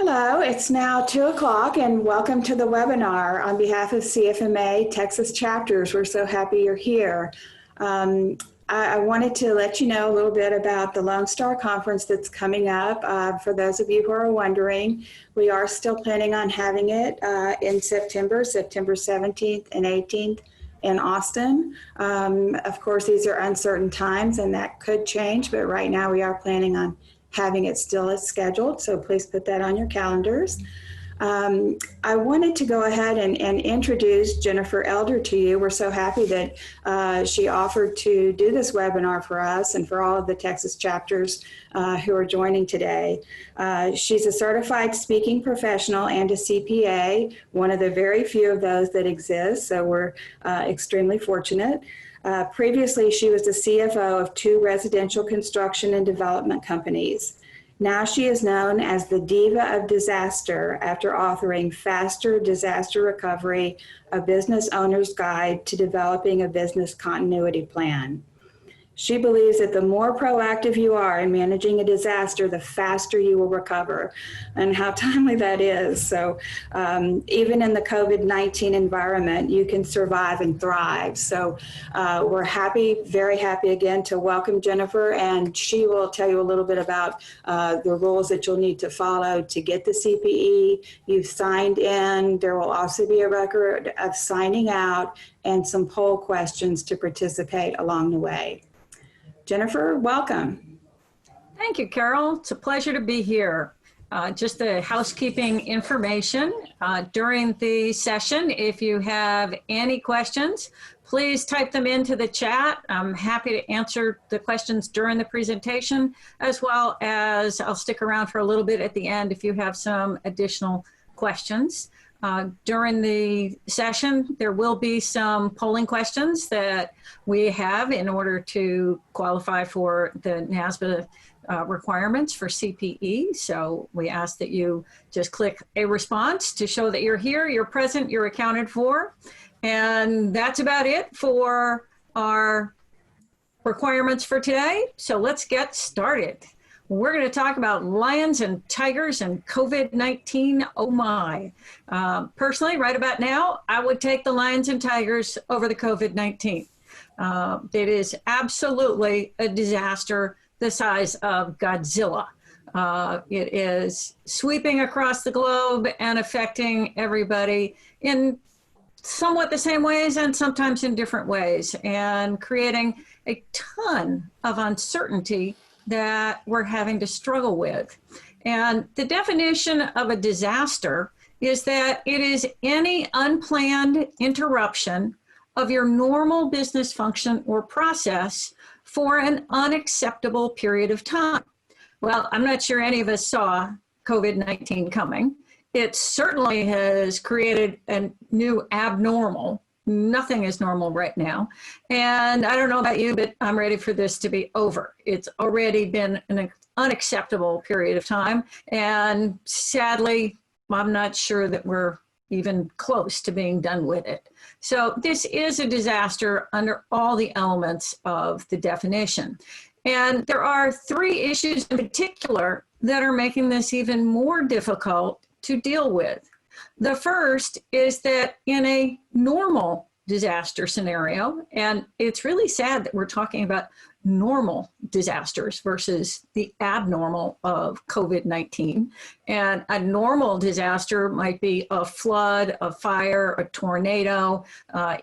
Hello, it's now 2 o'clock and welcome to the webinar on behalf of CFMA Texas chapters. We're so happy you're here. I wanted to let you know a little bit about the Lone Star Conference that's coming up. For those of you who are wondering, we are still planning on having it in September 17th and 18th in Austin. Of course, these are uncertain times and that could change, but right now we are planning on having it still as scheduled, so please put that on your calendars. I wanted to go ahead and introduce Jennifer Elder to you. We're so happy that she offered to do this webinar for us and for all of the Texas chapters who are joining today. She's a certified speaking professional and a CPA, one of the very few of those that exist, so we're extremely fortunate. Previously, she was the CFO of 2 residential construction and development companies. Now she is known as the Diva of Disaster after authoring Faster Disaster Recovery, a business owner's guide to developing a business continuity plan. She believes that the more proactive you are in managing a disaster, the faster you will recover, and how timely that is. So even in the COVID-19 environment, you can survive and thrive. So we're happy, very happy again to welcome Jennifer, and she will tell you a little bit about the rules that you'll need to follow to get the CPE. You've signed in. There will also be a record of signing out and some poll questions to participate along the way. Jennifer, welcome. Thank you, Carol. It's a pleasure to be here. Just the housekeeping information during the session. If you have any questions, please type them into the chat. I'm happy to answer the questions during the presentation, as well as I'll stick around for a little bit at the end if you have some additional questions. During the session, there will be some polling questions that we have in order to qualify for the NASBA requirements for CPE. So we ask that you just click a response to show that you're here, you're present, you're accounted for. And that's about it for our requirements for today. So let's get started. We're going to talk about lions and tigers and COVID-19. Oh my. Personally, right about now, I would take the lions and tigers over the COVID-19. It is absolutely a disaster the size of Godzilla. It is sweeping across the globe and affecting everybody in somewhat the same ways and sometimes in different ways, and creating a ton of uncertainty that we're having to struggle with. And the definition of a disaster is that it is any unplanned interruption of your normal business function or process for an unacceptable period of time. Well, I'm not sure any of us saw COVID-19 coming. It certainly has created a new abnormal. Nothing is normal right now. And I don't know about you, but I'm ready for this to be over. It's already been an unacceptable period of time. And sadly, I'm not sure that we're even close to being done with it. So this is a disaster under all the elements of the definition. And there are 3 issues in particular that are making this even more difficult to deal with. The first is that in a normal disaster scenario, and it's really sad that we're talking about normal disasters versus the abnormal of COVID-19. And a normal disaster might be a flood, a fire, a tornado,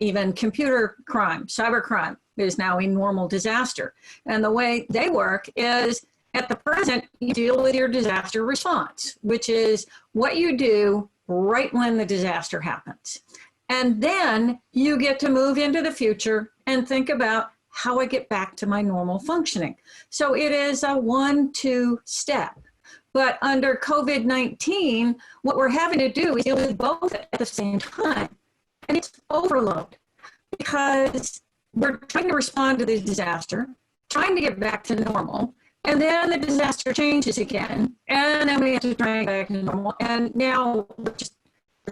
even computer crime, cyber crime is now a normal disaster. And the way they work is at the present, you deal with your disaster response, which is what you do right when the disaster happens. And then you get to move into the future and think about how I get back to my normal functioning. So it is a 1-2 step. But under COVID-19, what we're having to do is deal with both at the same time. And it's overload because we're trying to respond to the disaster, trying to get back to normal, and then the disaster changes again, and then we have to try and get back to normal. And now there's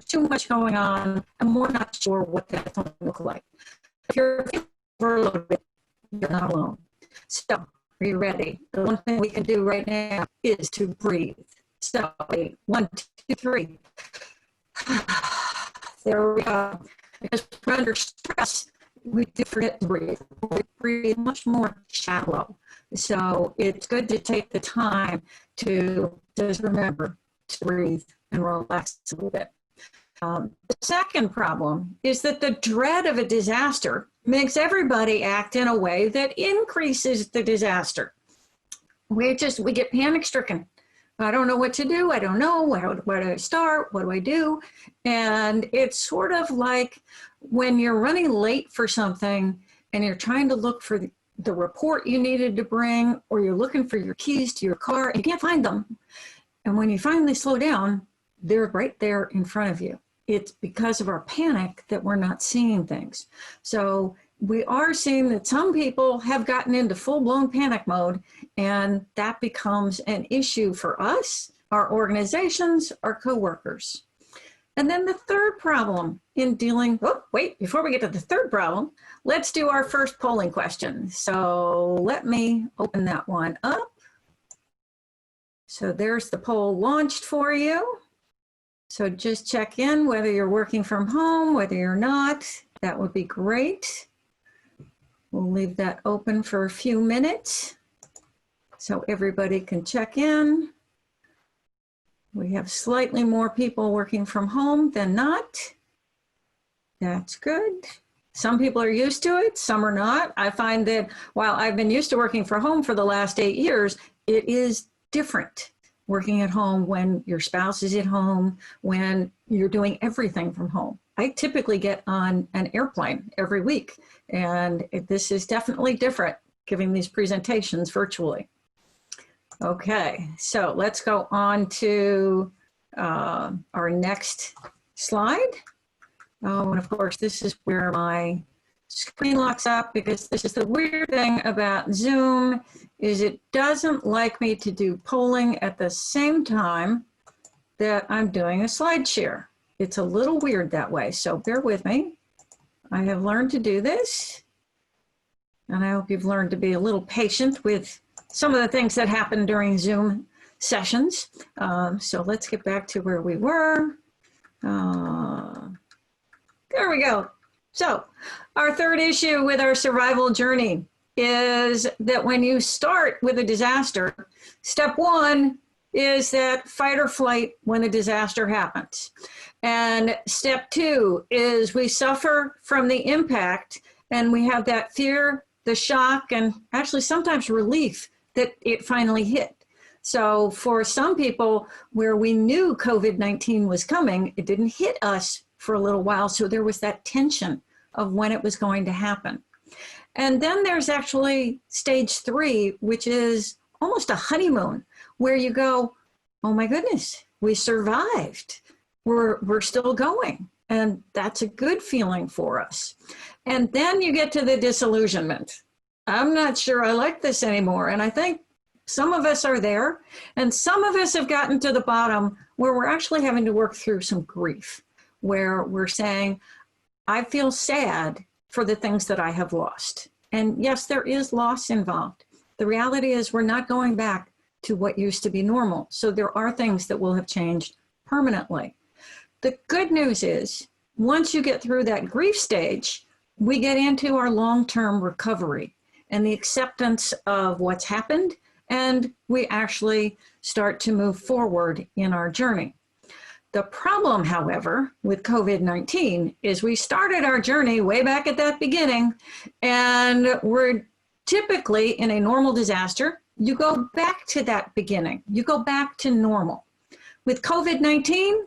too much going on, and we're not sure what that's going to look like. If you're overloaded, you're not alone. So, are you ready? The one thing we can do right now is to breathe. So 1, 2, 3. There we go. Because we're under stress, we do forget to breathe. We breathe much more shallow. So it's good to take the time to just remember to breathe and relax a little bit. The second problem is that the dread of a disaster makes everybody act in a way that increases the disaster. We get panic stricken. I don't know what to do. I don't know. Where do I start? What do I do? And it's sort of like when you're running late for something and you're trying to look for the report you needed to bring, or you're looking for your keys to your car and you can't find them. And when you finally slow down, they're right there in front of you. It's because of our panic that we're not seeing things. So we are seeing that some people have gotten into full-blown panic mode, and that becomes an issue for us, our organizations, our coworkers. And then the third problem in dealing, before we get to the third problem, let's do our first polling question. So let me open that one up. So there's the poll launched for you. So just check in whether you're working from home, whether you're not. That would be great. We'll leave that open for a few minutes so everybody can check in. We have slightly more people working from home than not. That's good. Some people are used to it, some are not. I find that while I've been used to working from home for the last 8 years, it is different working at home when your spouse is at home, when you're doing everything from home. I typically get on an airplane every week, and this is definitely different, giving these presentations virtually. Okay, so let's go on to our next slide. Oh, and of course, this is where my screen locks up, because this is the weird thing about Zoom, is it doesn't like me to do polling at the same time that I'm doing a slide share. It's a little weird that way, so bear with me. I have learned to do this, and I hope you've learned to be a little patient with some of the things that happen during Zoom sessions. So let's get back to where we were. There we go. So our third issue with our survival journey is that when you start with a disaster, step one is that fight or flight when a disaster happens. And step two is we suffer from the impact, and we have that fear, the shock, and actually sometimes relief that it finally hit. So for some people, where we knew COVID-19 was coming, it didn't hit us for a little while. So there was that tension of when it was going to happen. And then there's actually stage three, which is almost a honeymoon, where you go, oh my goodness, we survived. We're still going. And that's a good feeling for us. And then you get to the disillusionment. I'm not sure I like this anymore. And I think some of us are there, and some of us have gotten to the bottom where we're actually having to work through some grief, where we're saying, I feel sad for the things that I have lost. And yes, there is loss involved. The reality is we're not going back to what used to be normal. So there are things that will have changed permanently. The good news is, once you get through that grief stage, we get into our long-term recovery and the acceptance of what's happened, and we actually start to move forward in our journey. The problem, however, with COVID-19 is we started our journey way back at that beginning, and we're typically in a normal disaster, you go back to that beginning. You go back to normal. With COVID-19,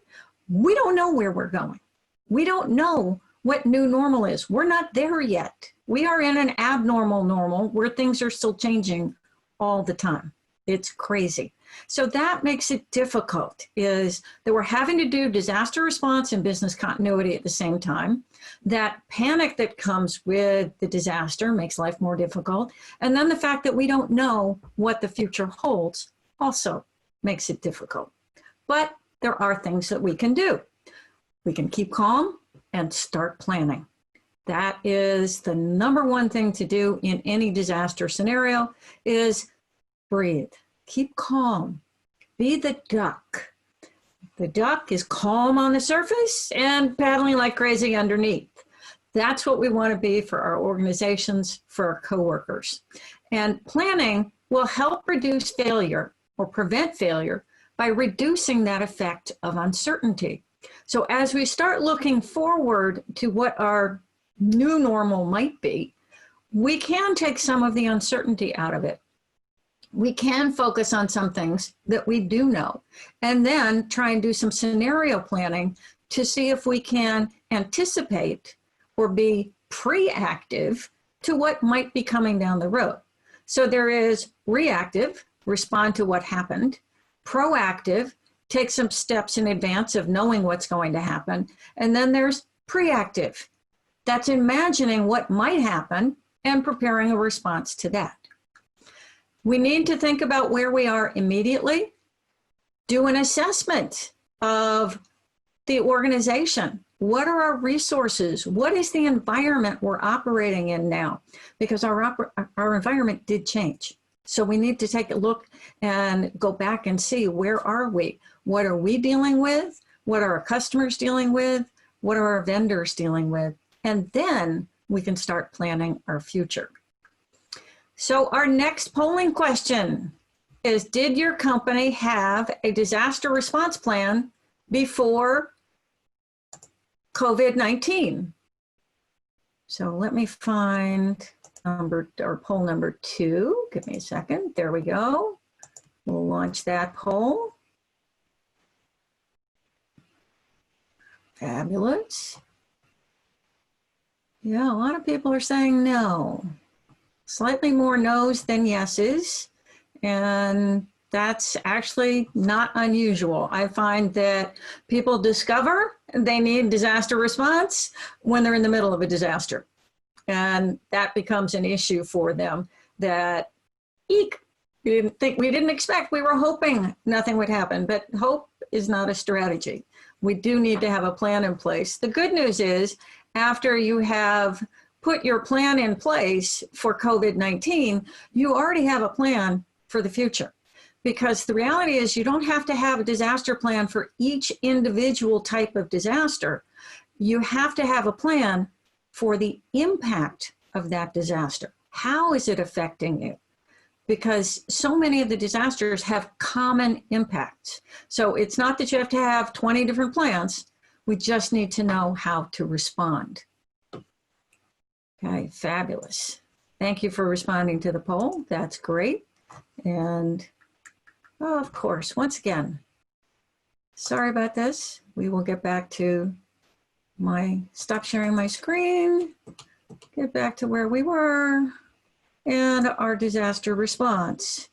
we don't know where we're going. We don't know what new normal is. We're not there yet. We are in an abnormal normal where things are still changing all the time. It's crazy. So that makes it difficult, is that we're having to do disaster response and business continuity at the same time. That panic that comes with the disaster makes life more difficult. And then the fact that we don't know what the future holds also makes it difficult. But there are things that we can do. We can keep calm and start planning. That is the number one thing to do in any disaster scenario, is breathe. Keep calm, be the duck. The duck is calm on the surface and paddling like crazy underneath. That's what we want to be for our organizations, for our coworkers. And planning will help reduce failure or prevent failure by reducing that effect of uncertainty. So as we start looking forward to what our new normal might be, we can take some of the uncertainty out of it. We can focus on some things that we do know, and then try and do some scenario planning to see if we can anticipate or be preactive to what might be coming down the road. So there is reactive, respond to what happened, proactive, take some steps in advance of knowing what's going to happen, and then there's preactive. That's imagining what might happen and preparing a response to that. We need to think about where we are immediately, do an assessment of the organization. What are our resources? What is the environment we're operating in now? Because our environment did change. So we need to take a look and go back and see, where are we? What are we dealing with? What are our customers dealing with? What are our vendors dealing with? And then we can start planning our future. So our next polling question is, did your company have a disaster response plan before COVID-19? So let me find poll number 2. Give me a second. There we go. We'll launch that poll. Fabulous. Yeah, a lot of people are saying no. Slightly more no's than yeses, and that's actually not unusual. I find that people discover they need disaster response when they're in the middle of a disaster. And that becomes an issue for them that, eek, we didn't expect, we were hoping nothing would happen, but hope is not a strategy. We do need to have a plan in place. The good news is, after you have put your plan in place for COVID-19, you already have a plan for the future. Because the reality is, you don't have to have a disaster plan for each individual type of disaster. You have to have a plan for the impact of that disaster. How is it affecting you? Because so many of the disasters have common impacts. So it's not that you have to have 20 different plans. We just need to know how to respond. Okay, fabulous. Thank you for responding to the poll. That's great. And oh, of course, once again, sorry about this. We will get back to stop sharing my screen, get back to where we were, and our disaster response.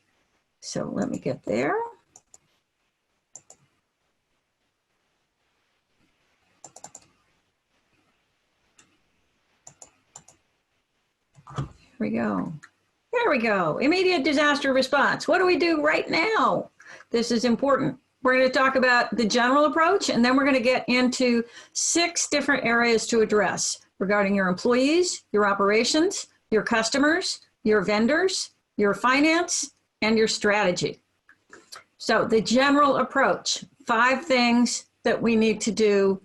So let me get there. Here we go. There we go. Immediate disaster response. What do we do right now? This is important. We're going to talk about the general approach, and then we're going to get into 6 different areas to address regarding your employees, your operations, your customers, your vendors, your finance, and your strategy. So the general approach, 5 things that we need to do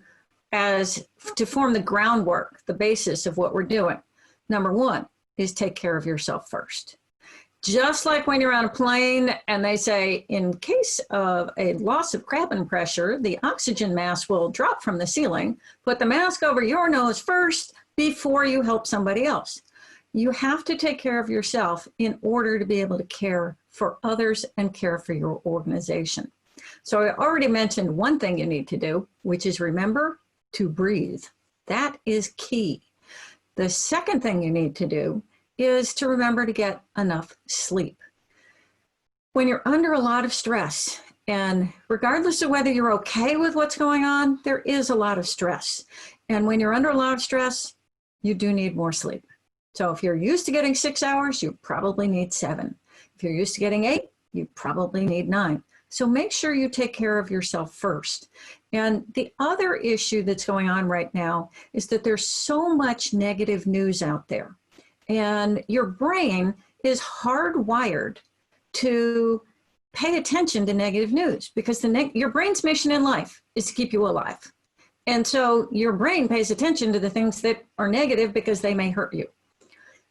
to form the groundwork, the basis of what we're doing. Number 1 is take care of yourself first. Just like when you're on a plane and they say, in case of a loss of cabin pressure, the oxygen mask will drop from the ceiling. Put the mask over your nose first before you help somebody else. You have to take care of yourself in order to be able to care for others and care for your organization. So I already mentioned one thing you need to do, which is remember to breathe. That is key. The second thing you need to do is to remember to get enough sleep. When you're under a lot of stress, and regardless of whether you're okay with what's going on, there is a lot of stress. And when you're under a lot of stress, you do need more sleep. So if you're used to getting 6 hours, you probably need 7. If you're used to getting 8, you probably need 9. So make sure you take care of yourself first. And the other issue that's going on right now is that there's so much negative news out there. And your brain is hardwired to pay attention to negative news, because your brain's mission in life is to keep you alive. And so your brain pays attention to the things that are negative because they may hurt you.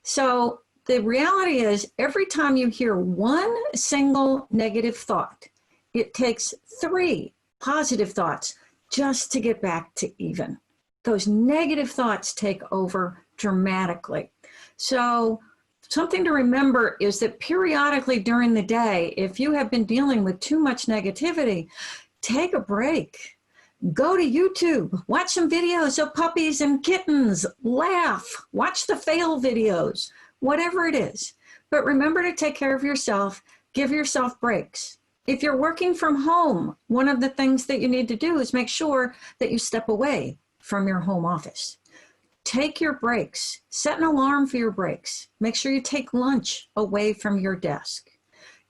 So the reality is, every time you hear one single negative thought, it takes 3 positive thoughts just to get back to even. Those negative thoughts take over dramatically. So something to remember is that periodically during the day, if you have been dealing with too much negativity, take a break. Go to YouTube, watch some videos of puppies and kittens, laugh, watch the fail videos, whatever it is. But remember to take care of yourself, give yourself breaks. If you're working from home, one of the things that you need to do is make sure that you step away from your home office. Take your breaks, set an alarm for your breaks. Make sure you take lunch away from your desk.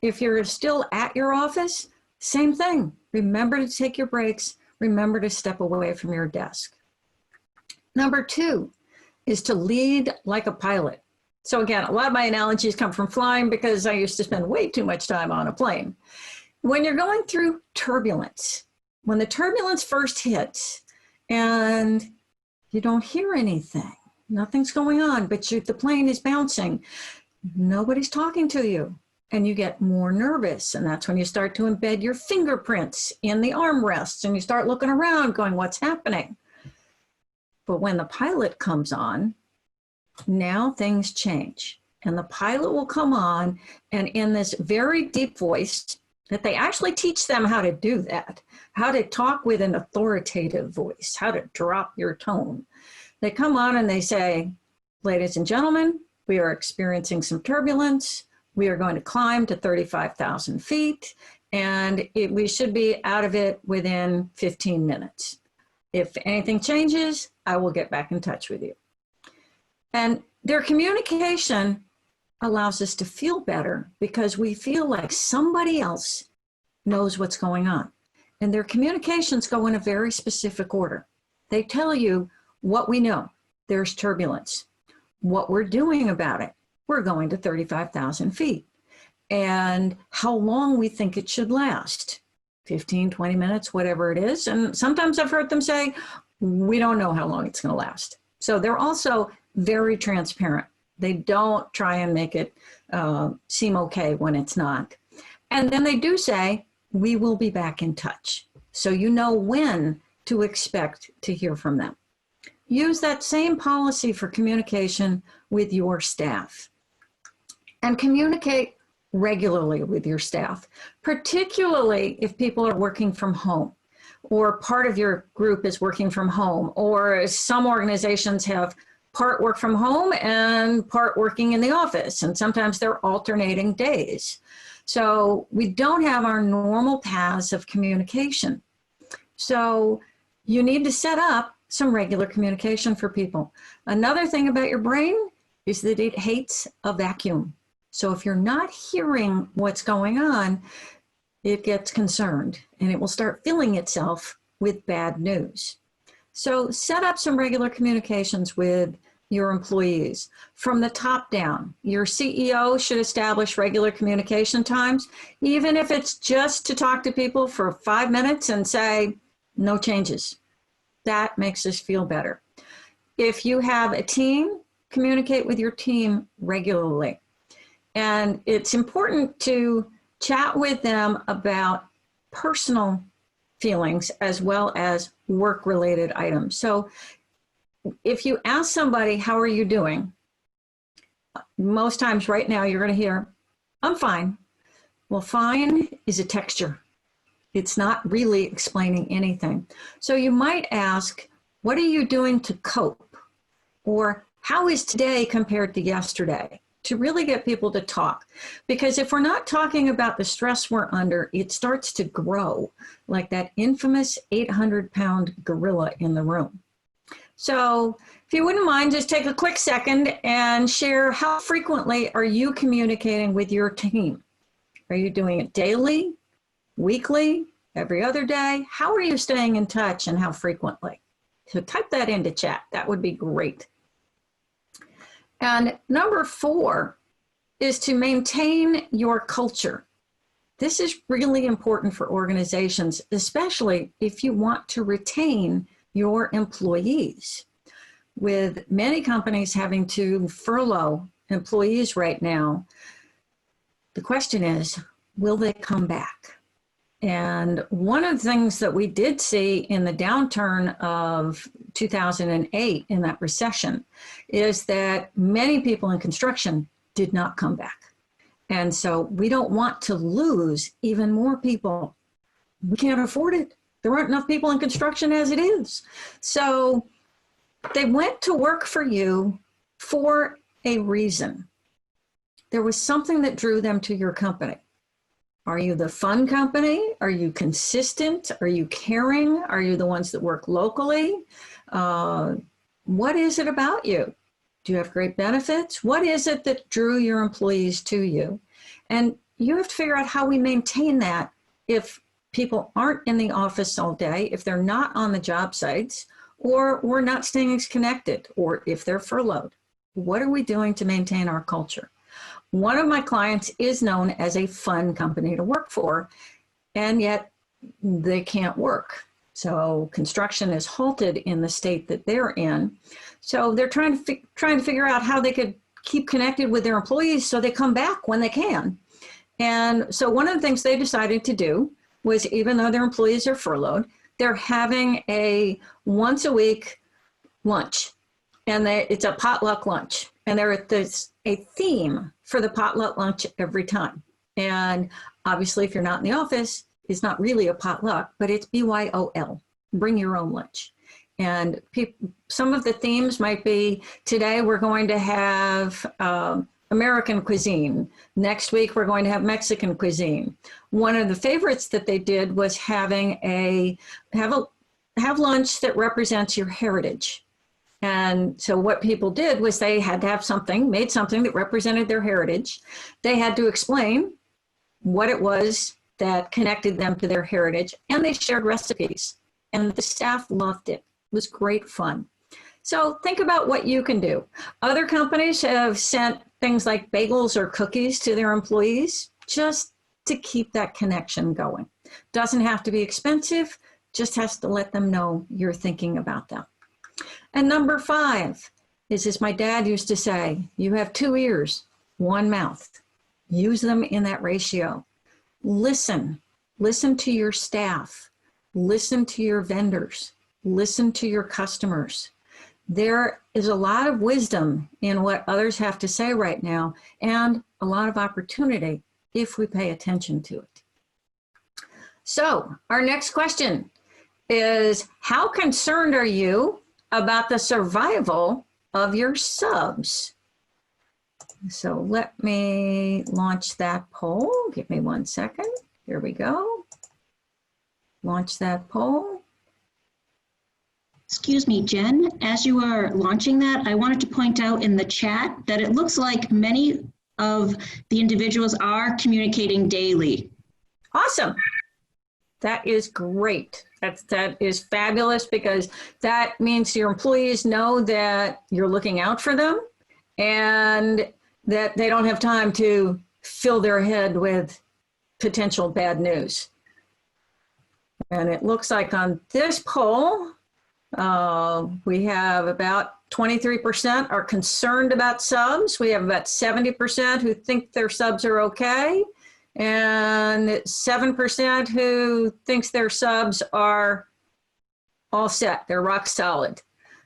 If you're still at your office, same thing. Remember to take your breaks. Remember to step away from your desk. Number 2 is to lead like a pilot. So again, a lot of my analogies come from flying because I used to spend way too much time on a plane. When you're going through turbulence, when the turbulence first hits and you don't hear anything, nothing's going on, but the plane is bouncing, nobody's talking to you, and you get more nervous. And that's when you start to embed your fingerprints in the armrests and you start looking around going, what's happening? But when the pilot comes on, now things change. And the pilot will come on, and in this very deep voice, that they actually teach them how to do that, how to talk with an authoritative voice, how to drop your tone. They come on and they say, ladies and gentlemen, we are experiencing some turbulence. We are going to climb to 35,000 feet, and we should be out of it within 15 minutes. If anything changes, I will get back in touch with you. And their communication allows us to feel better because we feel like somebody else knows what's going on. And their communications go in a very specific order. They tell you what we know. There's turbulence. What we're doing about it. We're going to 35,000 feet. And how long we think it should last. 15, 20 minutes, whatever it is. And sometimes I've heard them say, we don't know how long it's going to last. So they're also very transparent. They don't try and make it seem okay when it's not. And then they do say, we will be back in touch. So you know when to expect to hear from them. Use that same policy for communication with your staff. And communicate regularly with your staff, particularly if people are working from home, or part of your group is working from home, or some organizations have part work from home and part working in the office, and sometimes they're alternating days. So we don't have our normal paths of communication. So you need to set up some regular communication for people. Another thing about your brain is that it hates a vacuum. So if you're not hearing what's going on, it gets concerned and it will start filling itself with bad news. So set up some regular communications with your employees. From the top down, your CEO should establish regular communication times, even if it's just to talk to people for 5 minutes and say, no changes. That makes us feel better. If you have a team, communicate with your team regularly. And it's important to chat with them about personal feelings as well as work-related items. So if you ask somebody, how are you doing? Most times right now you're going to hear, I'm fine. Well, fine is a texture. It's not really explaining anything. So you might ask, what are you doing to cope? Or how is today compared to yesterday? To really get people to talk. Because if we're not talking about the stress we're under, it starts to grow like that infamous 800-pound gorilla in the room. So if you wouldn't mind, just take a quick second and share, how frequently are you communicating with your team? Are you doing it daily, weekly, every other day? How are you staying in touch and how frequently? So type that into chat. That would be great. And number 4 is to maintain your culture. This is really important for organizations, especially if you want to retain your employees. With many companies having to furlough employees right now, the question is, will they come back? And one of the things that we did see in the downturn of 2008 in that recession is that many people in construction did not come back. And so we don't want to lose even more people. We can't afford it. There aren't enough people in construction as it is. So they went to work for you for a reason. There was something that drew them to your company. Are you the fun company? Are you consistent? Are you caring? Are you the ones that work locally? What is it about you? Do you have great benefits? What is it that drew your employees to you? And you have to figure out how we maintain that if people aren't in the office all day, if they're not on the job sites, or we're not staying connected, or if they're furloughed. What are we doing to maintain our culture? One of my clients is known as a fun company to work for, and yet they can't work. So construction is halted in the state that they're in. So they're trying to figure out how they could keep connected with their employees so they come back when they can. And so one of the things they decided to do was, even though their employees are furloughed, they're having a once a week lunch, and it's a potluck lunch. And there's a theme for the potluck lunch every time. And obviously, if you're not in the office, it's not really a potluck, but it's BYOL, bring your own lunch. And some of the themes might be, today we're going to have American cuisine. Next week, we're going to have Mexican cuisine. One of the favorites that they did was have lunch that represents your heritage. And so what people did was they had to have made something that represented their heritage. They had to explain what it was that connected them to their heritage, and they shared recipes. And the staff loved it. It was great fun. So think about what you can do. Other companies have sent things like bagels or cookies to their employees just to keep that connection going. Doesn't have to be expensive, just has to let them know you're thinking about them. And number 5 is, as my dad used to say, you have 2 ears, 1 mouth. Use them in that ratio. Listen to your staff, listen to your vendors, listen to your customers. There is a lot of wisdom in what others have to say right now, and a lot of opportunity if we pay attention to it. So our next question is, how concerned are you about the survival of your subs? So let me launch that poll. Give me 1 second. Here we go. Launch that poll. Excuse me, Jen, as you are launching that, I wanted to point out in the chat that it looks like many of the individuals are communicating daily. Awesome. That is great. That is fabulous, because that means your employees know that you're looking out for them and that they don't have time to fill their head with potential bad news. And it looks like on this poll, we have about 23% are concerned about subs. We have about 70% who think their subs are okay, and 7% who thinks their subs are all set. They're rock solid.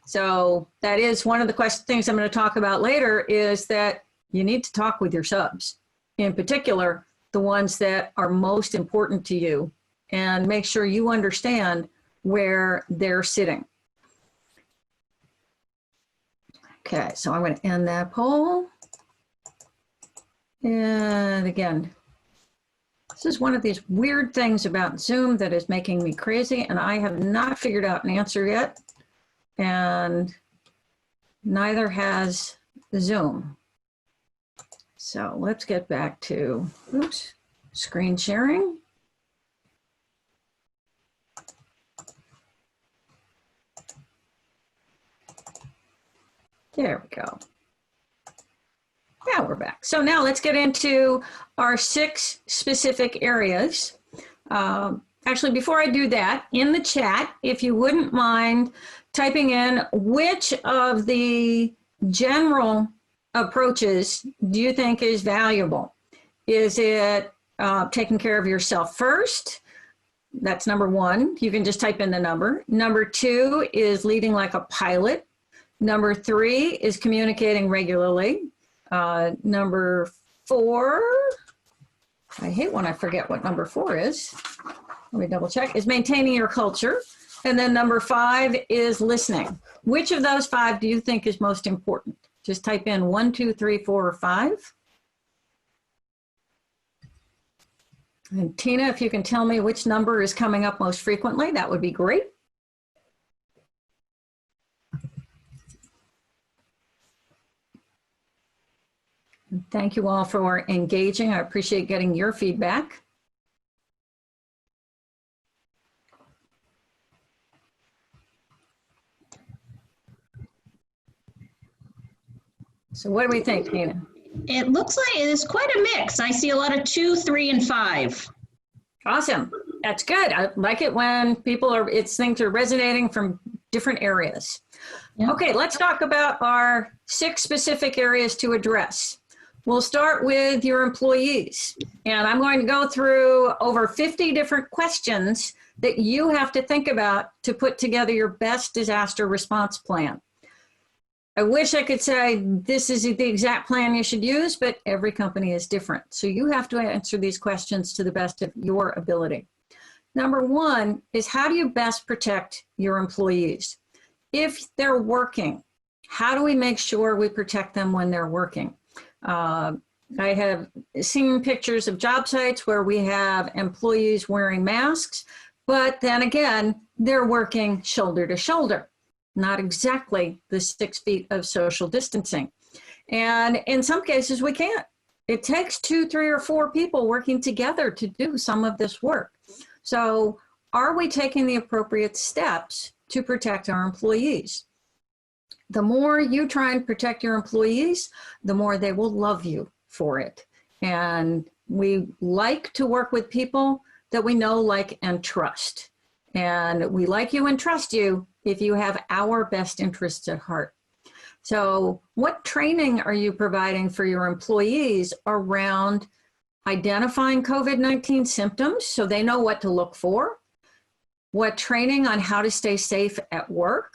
So that is one of the things I'm going to talk about later, is that you need to talk with your subs, in particular, the ones that are most important to you, and make sure you understand where they're sitting. Okay, so I'm going to end that poll. And again, this is one of these weird things about Zoom that is making me crazy, and I have not figured out an answer yet, and neither has Zoom. So let's get back to, oops, screen sharing. There we go. Now we're back. So now let's get into our 6 specific areas. Actually, before I do that, in the chat, if you wouldn't mind typing in which of the general approaches do you think is valuable? Is it taking care of yourself first? That's number 1. You can just type in the number. Number 2 is leading like a pilot. Number 3 is communicating regularly. Number 4, I hate when I forget what number 4 is. Let me double check, is maintaining your culture. And then number 5 is listening. Which of those 5 do you think is most important? Just type in 1, 2, 3, 4, or 5. And Tina, if you can tell me which number is coming up most frequently, that would be great. And thank you all for engaging. I appreciate getting your feedback. So what do we think, Tina? It looks like it is quite a mix. I see a lot of 2, 3, and 5. Awesome. That's good. I like it when people are, things are resonating from different areas. Yep. Okay, let's talk about our 6 specific areas to address. We'll start with your employees. And I'm going to go through over 50 different questions that you have to think about to put together your best disaster response plan. I wish I could say this is the exact plan you should use, but every company is different. So you have to answer these questions to the best of your ability. Number 1 is, how do you best protect your employees? If they're working, how do we make sure we protect them when they're working? I have seen pictures of job sites where we have employees wearing masks, but then again, they're working shoulder to shoulder. Not exactly the 6 feet of social distancing. And in some cases we can't. It takes 2, 3, or 4 people working together to do some of this work. So are we taking the appropriate steps to protect our employees? The more you try and protect your employees, the more they will love you for it. And we like to work with people that we know, like, and trust. And we like you and trust you if you have our best interests at heart. So what training are you providing for your employees around identifying COVID-19 symptoms so they know what to look for? What training on how to stay safe at work?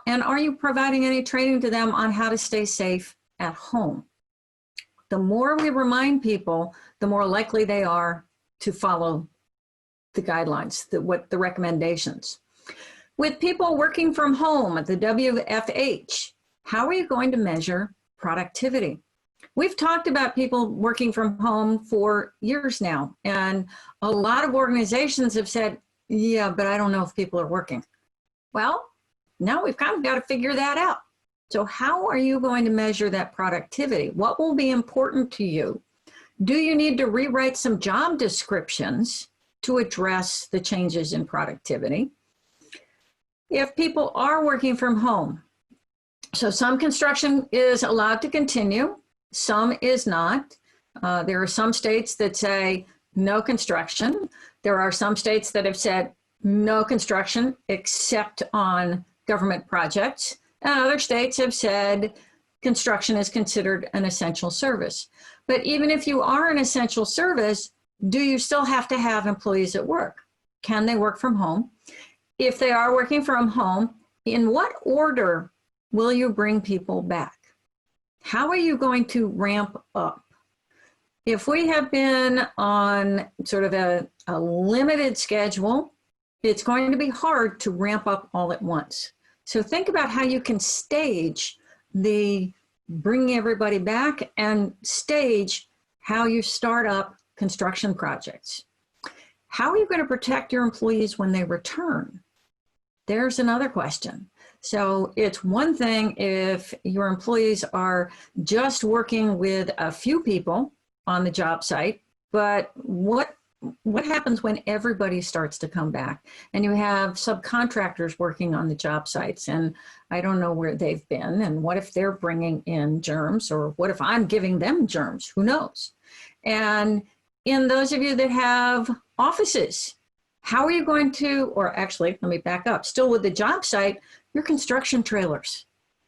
And are you providing any training to them on how to stay safe at home? The more we remind people, the more likely they are to follow the guidelines, the recommendations. With people working from home at the WFH, how are you going to measure productivity? We've talked about people working from home for years now, and a lot of organizations have said, yeah, but I don't know if people are working. Well, now we've kind of got to figure that out. So how are you going to measure that productivity? What will be important to you? Do you need to rewrite some job descriptions to address the changes in productivity? If people are working from home, so some construction is allowed to continue, some is not. There are some states that say no construction. There are some states that have said no construction except on government projects. And other states have said construction is considered an essential service. But even if you are an essential service, do you still have to have employees at work? Can they work from home? If they are working from home, in what order will you bring people back? How are you going to ramp up? If we have been on sort of a limited schedule, it's going to be hard to ramp up all at once. So think about how you can stage the bringing everybody back and stage how you start up construction projects. How are you going to protect your employees when they return? There's another question. So it's one thing if your employees are just working with a few people on the job site, but what what happens when everybody starts to come back and you have subcontractors working on the job sites, and I don't know where they've been, and what if they're bringing in germs, or what if I'm giving them germs? Who knows? And in those of you that have offices, how are you going to, or actually, let me back up, still with the job site, your construction trailers.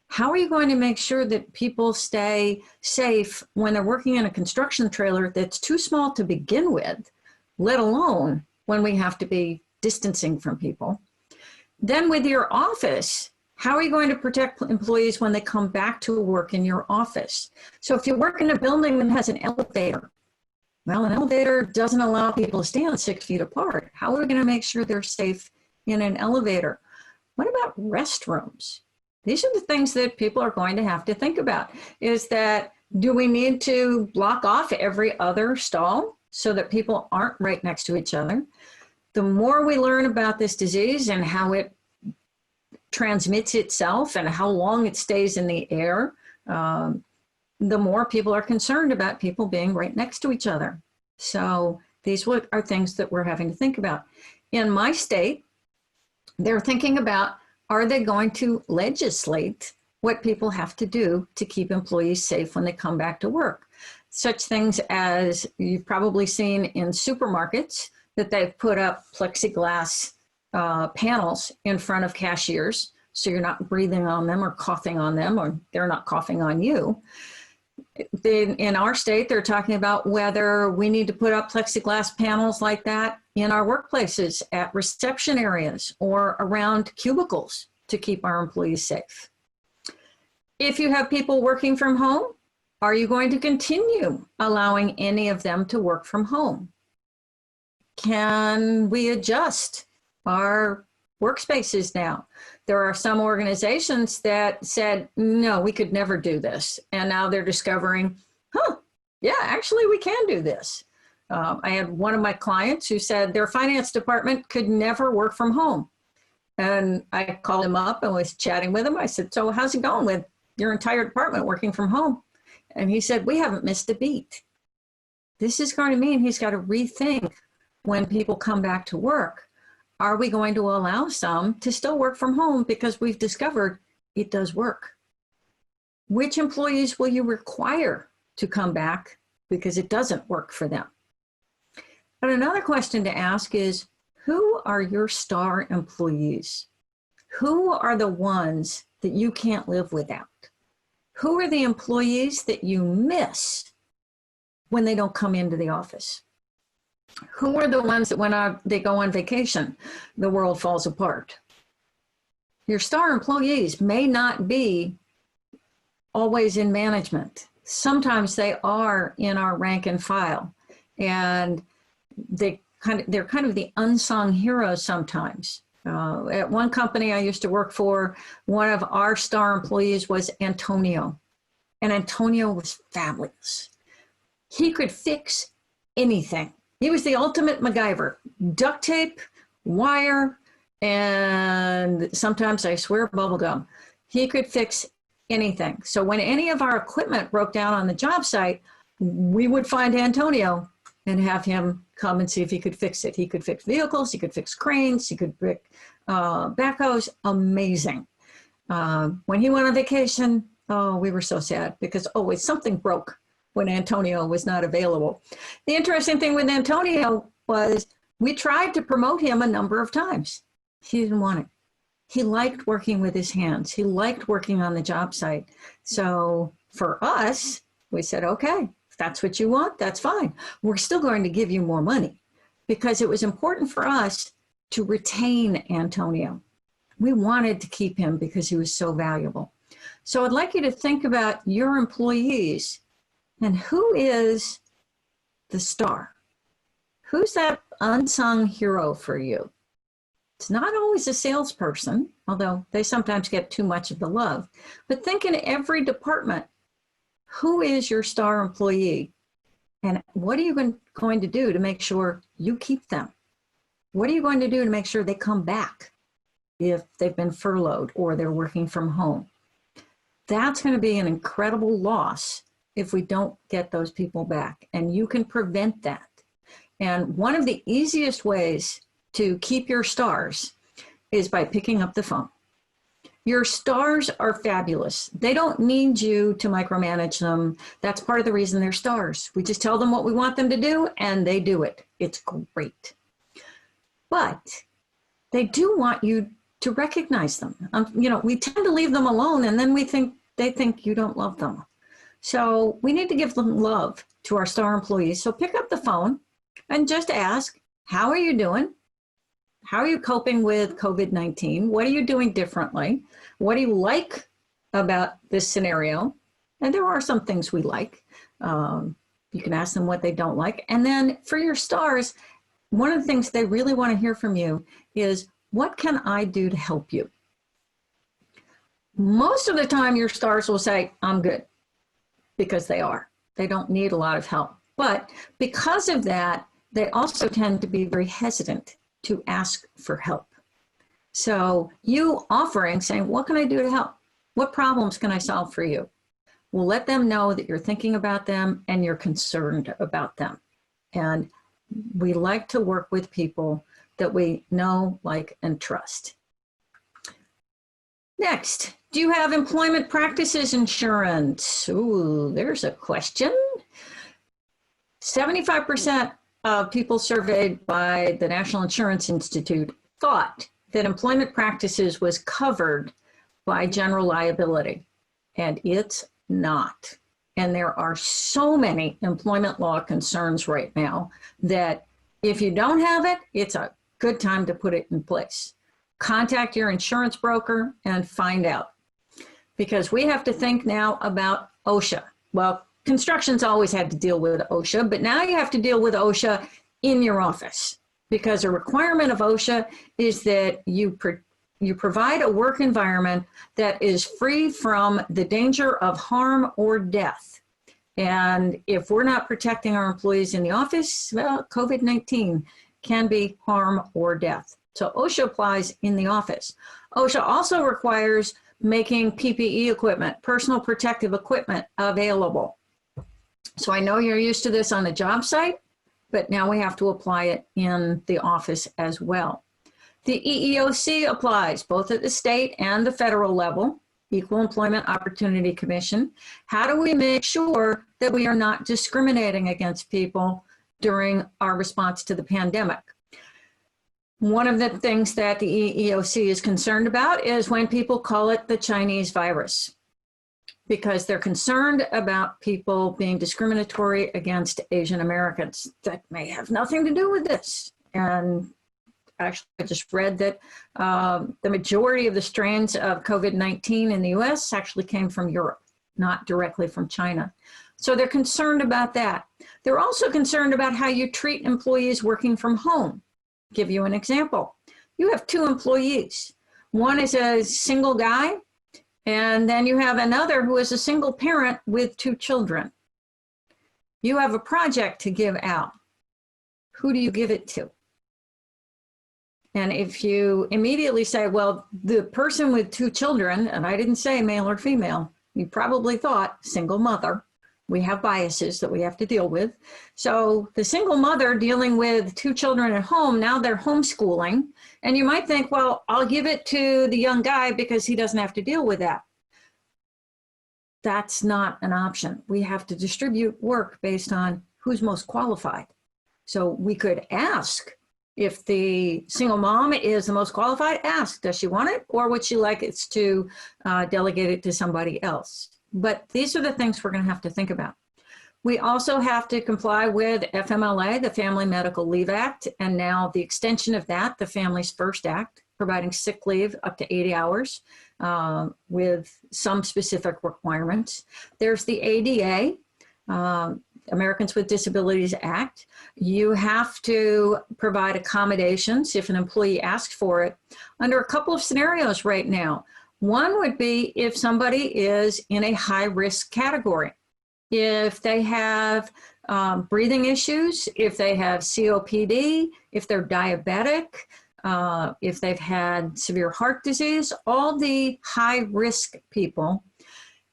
How are you going to make sure that people stay safe when they're working in a construction trailer that's too small to begin with, let alone when we have to be distancing from people? Then with your office, how are you going to protect employees when they come back to work in your office? So if you work in a building that has an elevator, well, an elevator doesn't allow people to stand 6 feet apart. How are we going to make sure they're safe in an elevator? What about restrooms? These are the things that people are going to have to think about. Is that, do we need to block off every other stall so that people aren't right next to each other? The more we learn about this disease and how it transmits itself and how long it stays in the air, the more people are concerned about people being right next to each other. So these are things that we're having to think about. In my state, they're thinking about, are they going to legislate what people have to do to keep employees safe when they come back to work? Such things as, you've probably seen in supermarkets, that they've put up plexiglass panels in front of cashiers, so you're not breathing on them or coughing on them, or they're not coughing on you. In our state, they're talking about whether we need to put up plexiglass panels like that in our workplaces, at reception areas, or around cubicles to keep our employees safe. If you have people working from home, are you going to continue allowing any of them to work from home? Can we adjust our workspaces now? There are some organizations that said, no, we could never do this. And now they're discovering, yeah, actually we can do this. I had one of my clients who said their finance department could never work from home. And I called him up and was chatting with him. I said, so how's it going with your entire department working from home? And he said, we haven't missed a beat. This is going to mean he's got to rethink, when people come back to work, are we going to allow some to still work from home because we've discovered it does work? Which employees will you require to come back because it doesn't work for them? But another question to ask is, who are your star employees? Who are the ones that you can't live without? Who are the employees that you miss when they don't come into the office? Who are the ones that when they go on vacation, the world falls apart? Your star employees may not be always in management. Sometimes they are in our rank and file, and they're kind of the unsung heroes sometimes. At one company I used to work for, one of our star employees was Antonio, and Antonio was fabulous. He could fix anything. He was the ultimate MacGyver. Duct tape, wire, and sometimes, I swear, bubble gum. He could fix anything. So when any of our equipment broke down on the job site, we would find Antonio and have him come and see if he could fix it. He could fix vehicles, he could fix cranes, he could fix backhoes. Amazing. When he went on vacation, oh, we were so sad because always something broke when Antonio was not available. The interesting thing with Antonio was we tried to promote him a number of times. He didn't want it. He liked working with his hands. He liked working on the job site. So for us, we said, okay, if that's what you want, that's fine. We're still going to give you more money, because it was important for us to retain Antonio. We wanted to keep him because he was so valuable. So I'd like you to think about your employees and who is the star? Who's that unsung hero for you? It's not always a salesperson, although they sometimes get too much of the love. But think in every department, who is your star employee? And what are you going to do to make sure you keep them? What are you going to do to make sure they come back if they've been furloughed or they're working from home? That's going to be an incredible loss if we don't get those people back, and you can prevent that. And one of the easiest ways to keep your stars is by picking up the phone. Your stars are fabulous. They don't need you to micromanage them. That's part of the reason they're stars. We just tell them what we want them to do and they do it. It's great. But they do want you to recognize them. We tend to leave them alone and then they think you don't love them. So we need to give them love to our star employees. So pick up the phone and just ask, how are you doing? How are you coping with COVID-19? What are you doing differently? What do you like about this scenario? And there are some things we like. You can ask them what they don't like. And then for your stars, one of the things they really want to hear from you is, what can I do to help you? Most of the time your stars will say, I'm good, because they are. They don't need a lot of help. But because of that, they also tend to be very hesitant to ask for help. So you offering, saying, what can I do to help? What problems can I solve for you? Will let them know that you're thinking about them and you're concerned about them. And we like to work with people that we know, like, and trust. Next, do you have employment practices insurance? Ooh, there's a question. 75% of people surveyed by the National Insurance Institute thought that employment practices was covered by general liability, and it's not. And there are so many employment law concerns right now that if you don't have it, it's a good time to put it in place. Contact your insurance broker and find out. Because we have to think now about OSHA. Well, construction's always had to deal with OSHA, but now you have to deal with OSHA in your office, because a requirement of OSHA is that you provide a work environment that is free from the danger of harm or death. And if we're not protecting our employees in the office, well, COVID-19 can be harm or death. So OSHA applies in the office. OSHA also requires making PPE equipment, personal protective equipment, available. So I know you're used to this on the job site, but now we have to apply it in the office as well. The EEOC applies both at the state and the federal level, Equal Employment Opportunity Commission. How do we make sure that we are not discriminating against people during our response to the pandemic? One of the things that the EEOC is concerned about is when people call it the Chinese virus, because they're concerned about people being discriminatory against Asian Americans. That may have nothing to do with this. And actually, I just read that the majority of the strains of COVID-19 in the US actually came from Europe, not directly from China. So they're concerned about that. They're also concerned about how you treat employees working from home. Give you an example. You have 2 employees. One is a single guy, and then you have another who is a single parent with 2 children. You have a project to give out. Who do you give it to? And if you immediately say, well, the person with 2 children, and I didn't say male or female, you probably thought single mother. We have biases that we have to deal with. So the single mother dealing with 2 children at home, now they're homeschooling. And you might think, well, I'll give it to the young guy because he doesn't have to deal with that. That's not an option. We have to distribute work based on who's most qualified. So we could ask, if the single mom is the most qualified, ask, does she want it? Or would she like it to delegate it to somebody else? But these are the things we're going to have to think about. We also have to comply with FMLA, the Family Medical Leave Act, and now the extension of that, the Families First Act, providing sick leave up to 80 hours with some specific requirements. There's the ADA, Americans with Disabilities Act. You have to provide accommodations if an employee asks for it under a couple of scenarios right now. One would be if somebody is in a high-risk category. If they have breathing issues, if they have COPD, if they're diabetic, if they've had severe heart disease, all the high-risk people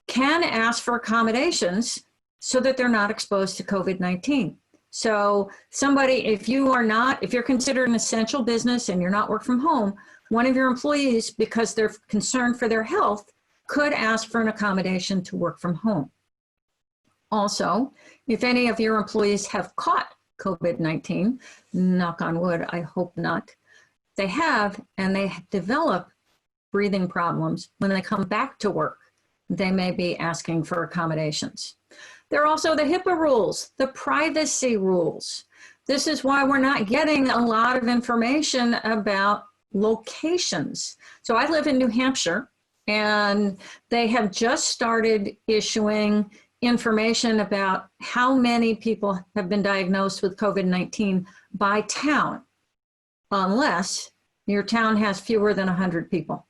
can ask for accommodations so that they're not exposed to COVID-19. So somebody, if you're considered an essential business and you're not work from home, one of your employees, because they're concerned for their health, could ask for an accommodation to work from home. Also, if any of your employees have caught COVID-19, knock on wood, I hope not, they have, and they develop breathing problems, when they come back to work, they may be asking for accommodations. There are also the HIPAA rules, the privacy rules. This is why we're not getting a lot of information about locations. So I live in New Hampshire, and they have just started issuing information about how many people have been diagnosed with COVID-19 by town, unless your town has fewer than 100 people.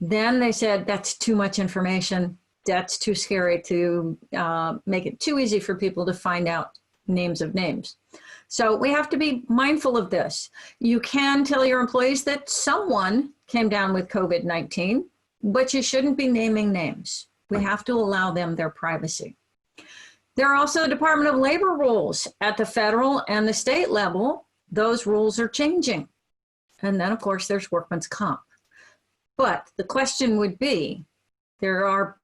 Then they said that's too much information. That's too scary to make it too easy for people to find out names of names. So we have to be mindful of this. You can tell your employees that someone came down with COVID-19, but you shouldn't be naming names. We have to allow them their privacy. There are also Department of Labor rules at the federal and the state level. Those rules are changing. And then of course there's workman's comp. But the question would be, there are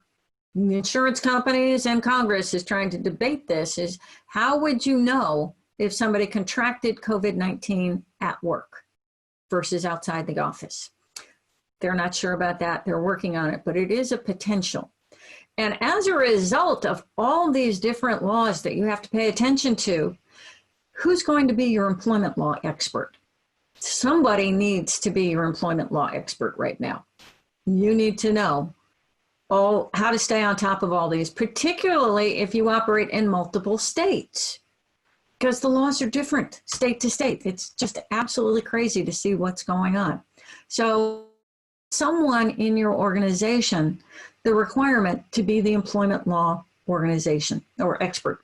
insurance companies and Congress is trying to debate this, is how would you know if somebody contracted COVID-19 at work versus outside the office? They're not sure about that. They're working on it, but it is a potential. And as a result of all these different laws that you have to pay attention to, who's going to be your employment law expert? Somebody needs to be your employment law expert right now. You need to know how to stay on top of all these, particularly if you operate in multiple states, because the laws are different state to state. It's just absolutely crazy to see what's going on. So someone in your organization, the requirement to be the employment law organization or expert.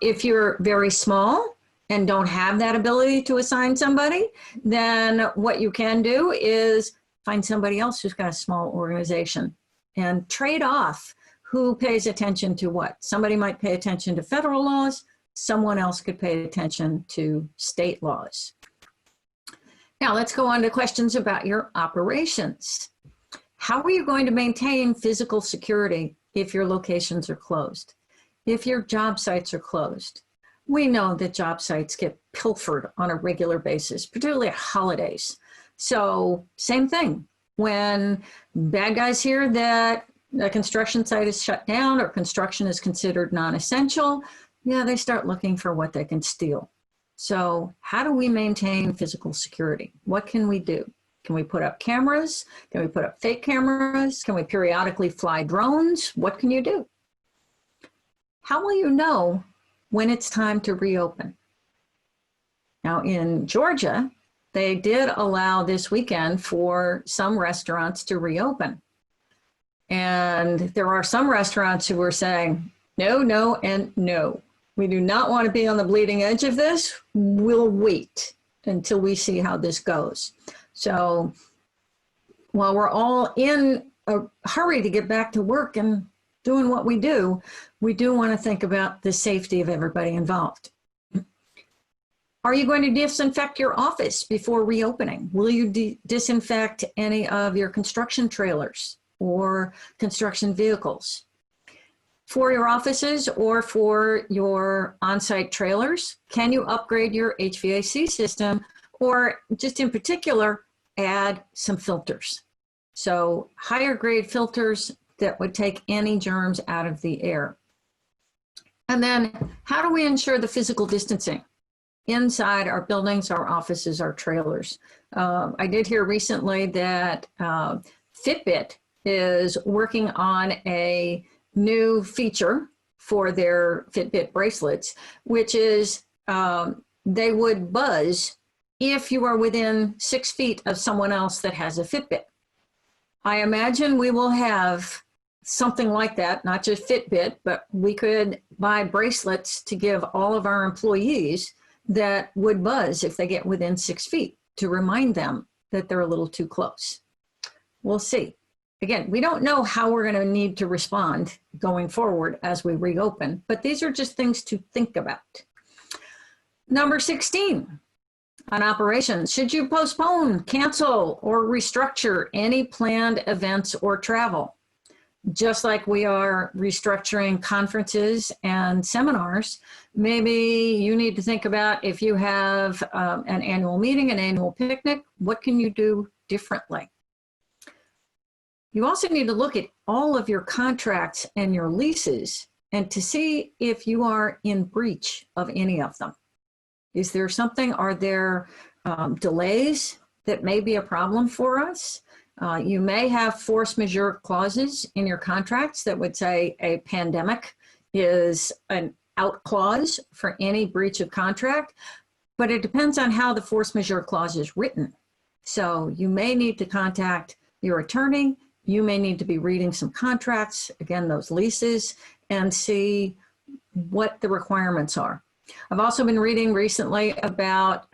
If you're very small and don't have that ability to assign somebody, then what you can do is find somebody else who's got a small organization and trade off who pays attention to what. Somebody might pay attention to federal laws, someone else could pay attention to state laws. Now let's go on to questions about your operations. How are you going to maintain physical security if your locations are closed? If your job sites are closed? We know that job sites get pilfered on a regular basis, particularly at holidays. So same thing, when bad guys hear that a construction site is shut down or construction is considered non-essential, yeah, they start looking for what they can steal. So how do we maintain physical security? What can we do? Can we put up cameras? Can we put up fake cameras? Can we periodically fly drones? What can you do? How will you know when it's time to reopen? Now in Georgia, they did allow this weekend for some restaurants to reopen. And there are some restaurants who are saying, no, no, and no. We do not want to be on the bleeding edge of this. We'll wait until we see how this goes. So while we're all in a hurry to get back to work and doing what we do want to think about the safety of everybody involved. Are you going to disinfect your office before reopening? Will you disinfect any of your construction trailers or construction vehicles? For your offices or for your on-site trailers, can you upgrade your HVAC system or just in particular, add some filters? So higher grade filters that would take any germs out of the air. And then how do we ensure the physical distancing inside our buildings, our offices, our trailers? I did hear recently that Fitbit is working on a new feature for their Fitbit bracelets, which is they would buzz if you are within 6 feet of someone else that has a Fitbit. I imagine we will have something like that, not just Fitbit, but we could buy bracelets to give all of our employees that would buzz if they get within 6 feet to remind them that they're a little too close. We'll see. Again, we don't know how we're going to need to respond going forward as we reopen, but these are just things to think about. Number 16, on operations, should you postpone, cancel, or restructure any planned events or travel? Just like we are restructuring conferences and seminars, maybe you need to think about if you have an annual meeting, an annual picnic, what can you do differently? You also need to look at all of your contracts and your leases and to see if you are in breach of any of them. Is there something, are there delays that may be a problem for us? You may have force majeure clauses in your contracts that would say a pandemic is an out clause for any breach of contract, but it depends on how the force majeure clause is written. So you may need to contact your attorney. You may need to be reading some contracts, again, those leases, and see what the requirements are. I've also been reading recently about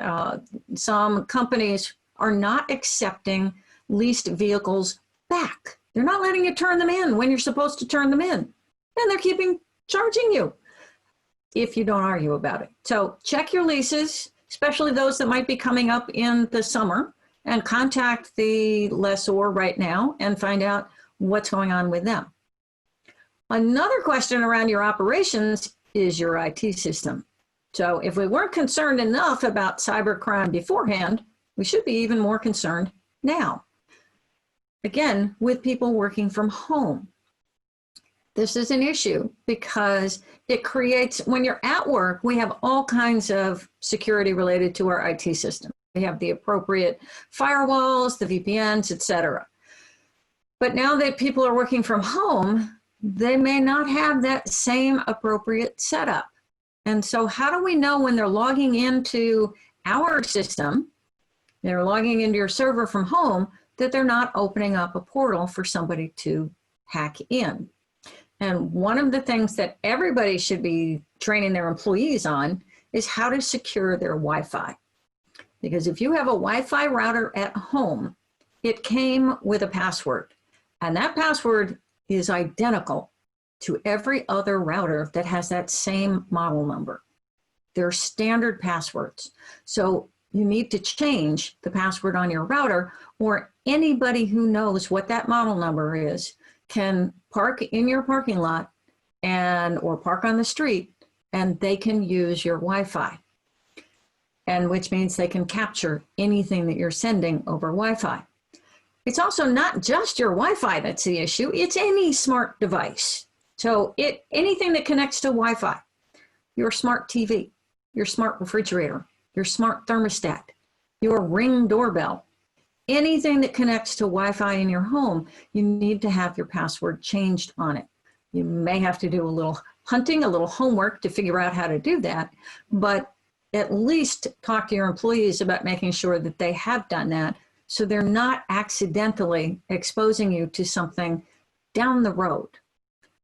some companies are not accepting leased vehicles back. They're not letting you turn them in when you're supposed to turn them in. And they're charging you if you don't argue about it. So check your leases, especially those that might be coming up in the summer, and contact the lessor right now and find out what's going on with them. Another question around your operations is your IT system. So if we weren't concerned enough about cybercrime beforehand, we should be even more concerned now. Again, with people working from home. This is an issue because it creates, when you're at work, we have all kinds of security related to our IT system. We have the appropriate firewalls, the VPNs, etc. But now that people are working from home, they may not have that same appropriate setup. And so how do we know when they're logging into our system, they're logging into your server from home, that they're not opening up a portal for somebody to hack in? And one of the things that everybody should be training their employees on is how to secure their Wi-Fi. Because if you have a Wi-Fi router at home, it came with a password. And that password is identical to every other router that has that same model number. They're standard passwords. So you need to change the password on your router, or anybody who knows what that model number is can park in your parking lot or park on the street, and they can use your Wi-Fi. And which means they can capture anything that you're sending over Wi-Fi. It's also not just your Wi-Fi that's the issue, it's any smart device. So anything that connects to Wi-Fi, your smart TV, your smart refrigerator, your smart thermostat, your Ring doorbell, anything that connects to Wi-Fi in your home, you need to have your password changed on it. You may have to do a little hunting, a little homework to figure out how to do that, but at least talk to your employees about making sure that they have done that so they're not accidentally exposing you to something down the road.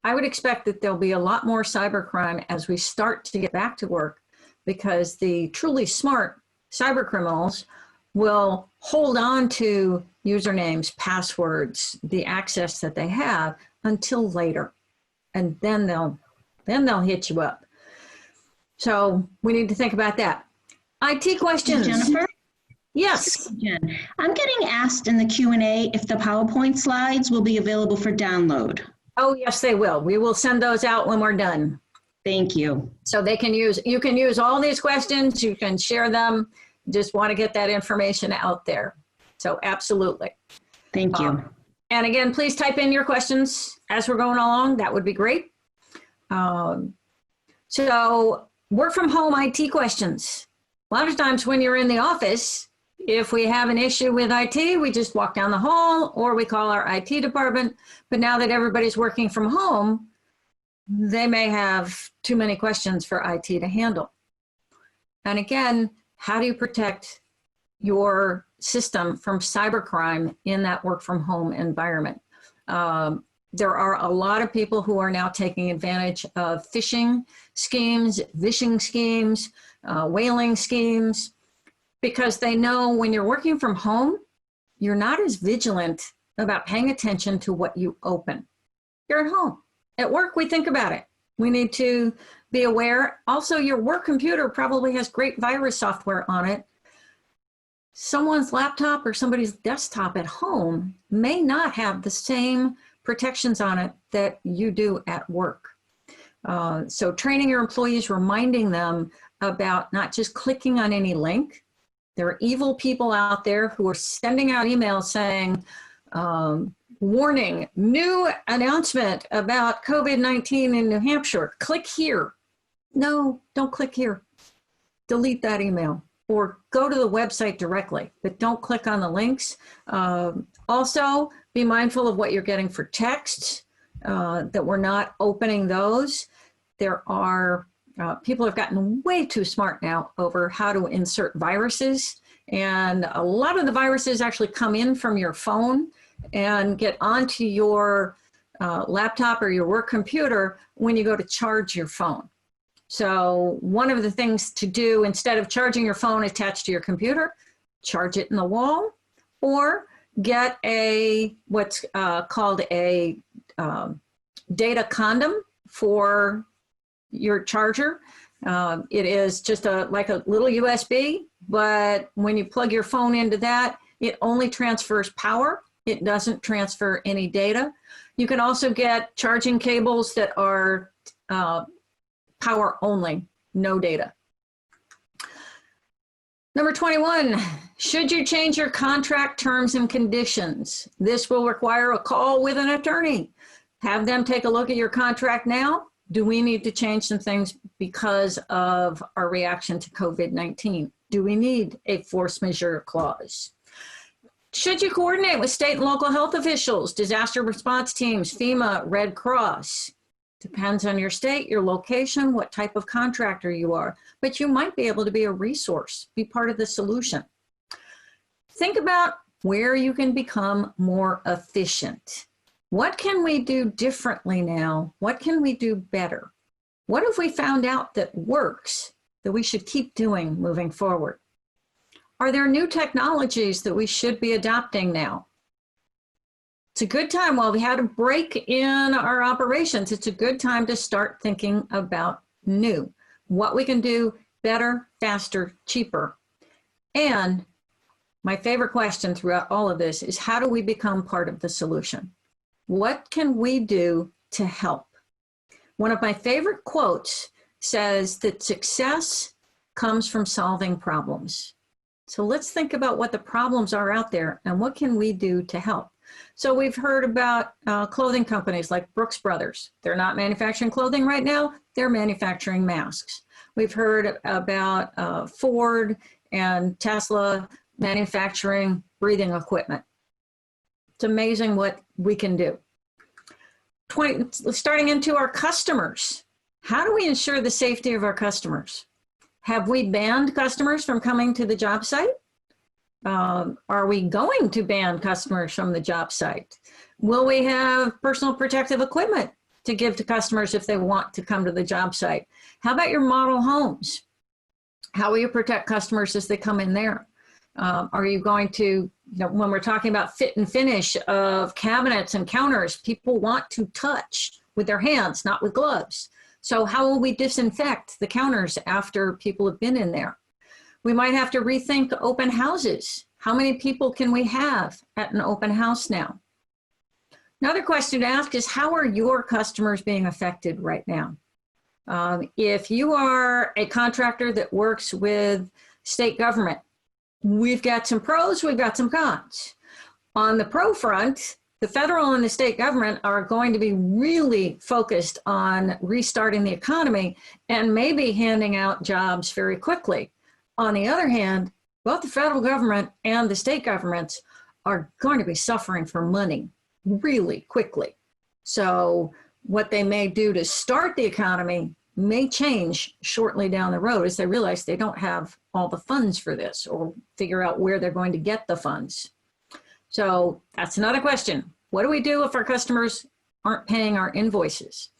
I would expect that there'll be a lot more cybercrime as we start to get back to work, because the truly smart cyber criminals will hold on to usernames, passwords, the access that they have until later, and then they'll hit you up. So we need to think about that. IT questions. Jennifer? Yes. Jen, I'm getting asked in the Q&A if the PowerPoint slides will be available for download. Oh, yes, they will. We will send those out when we're done. Thank you. So you can use all these questions, you can share them, just want to get that information out there. So absolutely. Thank you. And again, please type in your questions as we're going along. That would be great. So work from home IT questions. A lot of times when you're in the office, if we have an issue with IT, we just walk down the hall or we call our IT department. But now that everybody's working from home, they may have too many questions for IT to handle. And again, how do you protect your system from cybercrime in that work from home environment? There are a lot of people who are now taking advantage of phishing schemes, vishing schemes, whaling schemes, because they know when you're working from home, you're not as vigilant about paying attention to what you open. You're at home. At work, we think about it. We need to be aware. Also, your work computer probably has great virus software on it. Someone's laptop or somebody's desktop at home may not have the same protections on it that you do at work. So training your employees, reminding them about not just clicking on any link. There are evil people out there who are sending out emails saying, warning, new announcement about COVID-19 in New Hampshire. Click here. No, don't click here. Delete that email or go to the website directly, but don't click on the links. Also, be mindful of what you're getting for texts, that we're not opening those. There are, people have gotten way too smart now over how to insert viruses. And a lot of the viruses actually come in from your phone and get onto your laptop or your work computer when you go to charge your phone. So one of the things to do, instead of charging your phone attached to your computer, charge it in the wall, or get a what's called a data condom for your charger. It is just like a little USB, but when you plug your phone into that, it only transfers power. It doesn't transfer any data. You can also get charging cables that are power only, no data. Number 21, should you change your contract terms and conditions? This will require a call with an attorney. Have them take a look at your contract now. Do we need to change some things because of our reaction to COVID-19? Do we need a force majeure clause? Should you coordinate with state and local health officials, disaster response teams, FEMA, Red Cross? Depends on your state, your location, what type of contractor you are, but you might be able to be a resource, be part of the solution. Think about where you can become more efficient. What can we do differently now? What can we do better? What have we found out that works that we should keep doing moving forward? Are there new technologies that we should be adopting now? It's a good time, while we had a break in our operations, it's a good time to start thinking about new, what we can do better, faster, cheaper. And my favorite question throughout all of this is, how do we become part of the solution? What can we do to help? One of my favorite quotes says that success comes from solving problems. So let's think about what the problems are out there and what can we do to help. So we've heard about clothing companies like Brooks Brothers. They're not manufacturing clothing right now, they're manufacturing masks. We've heard about Ford and Tesla manufacturing breathing equipment. It's amazing what we can do. Starting into our customers. How do we ensure the safety of our customers? Have we banned customers from coming to the job site? Are we going to ban customers from the job site? Will we have personal protective equipment to give to customers if they want to come to the job site? How about your model homes? How will you protect customers as they come in there? Are you going to, when we're talking about fit and finish of cabinets and counters, people want to touch with their hands, not with gloves. So how will we disinfect the counters after people have been in there? We might have to rethink open houses. How many people can we have at an open house now? Another question to ask is, how are your customers being affected right now? If you are a contractor that works with state government, we've got some pros, we've got some cons. On the pro front, the federal and the state government are going to be really focused on restarting the economy and maybe handing out jobs very quickly. On the other hand, both the federal government and the state governments are going to be suffering for money really quickly. So what they may do to start the economy may change shortly down the road as they realize they don't have all the funds for this or figure out where they're going to get the funds. So that's another question. What do we do if our customers aren't paying our invoices?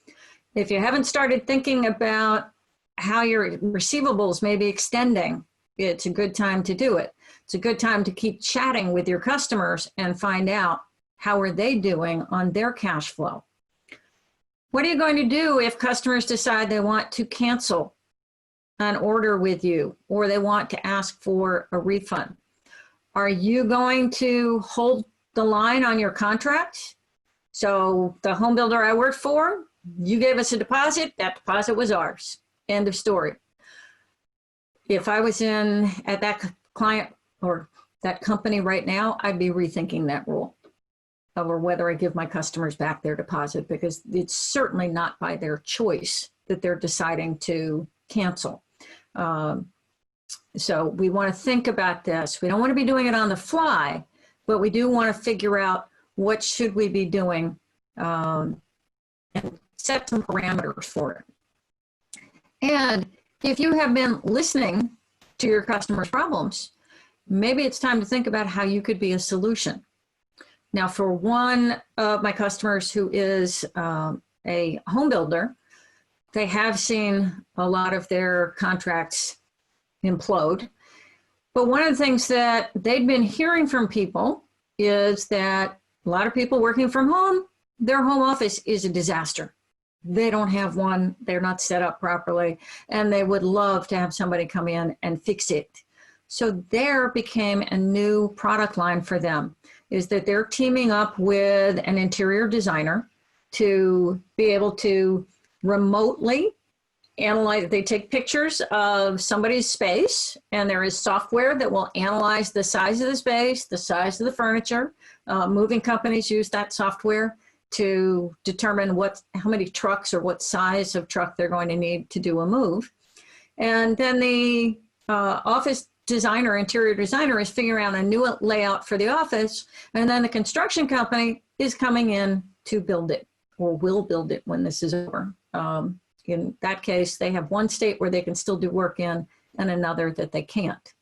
If you haven't started thinking about how your receivables may be extending, it's a good time to do it. It's a good time to keep chatting with your customers and find out how are they doing on their cash flow. What are you going to do if customers decide they want to cancel an order with you, or they want to ask for a refund? Are you going to hold the line on your contract? So the home builder I worked for, you gave us a deposit, that deposit was ours. End of story. If I was at that client or that company right now, I'd be rethinking that rule over whether I give my customers back their deposit, because it's certainly not by their choice that they're deciding to cancel. So we want to think about this. We don't want to be doing it on the fly, but we do want to figure out what should we be doing and set some parameters for it. And if you have been listening to your customers' problems, maybe it's time to think about how you could be a solution. Now, for one of my customers who is a home builder, they have seen a lot of their contracts implode. But one of the things that they'd been hearing from people is that a lot of people working from home, their home office is a disaster. They don't have one, they're not set up properly, and they would love to have somebody come in and fix it. So there became a new product line for them, is that they're teaming up with an interior designer to be able to remotely analyze. They take pictures of somebody's space, and there is software that will analyze the size of the space, the size of the furniture. Moving companies use that software to determine how many trucks or what size of truck they're going to need to do a move. And then the office designer, interior designer, is figuring out a new layout for the office, and then the construction company is coming in to build it, or will build it when this is over. In that case, they have one state where they can still do work in and another that they can't.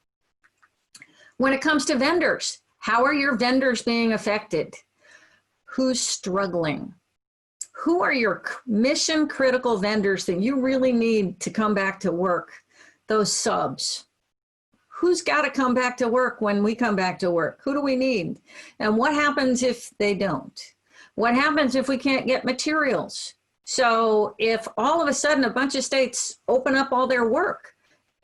When it comes to vendors, how are your vendors being affected? Who's struggling? Who are your mission critical vendors that you really need to come back to work? Those subs. Who's got to come back to work when we come back to work? Who do we need? And what happens if they don't? What happens if we can't get materials? So if all of a sudden a bunch of states open up all their work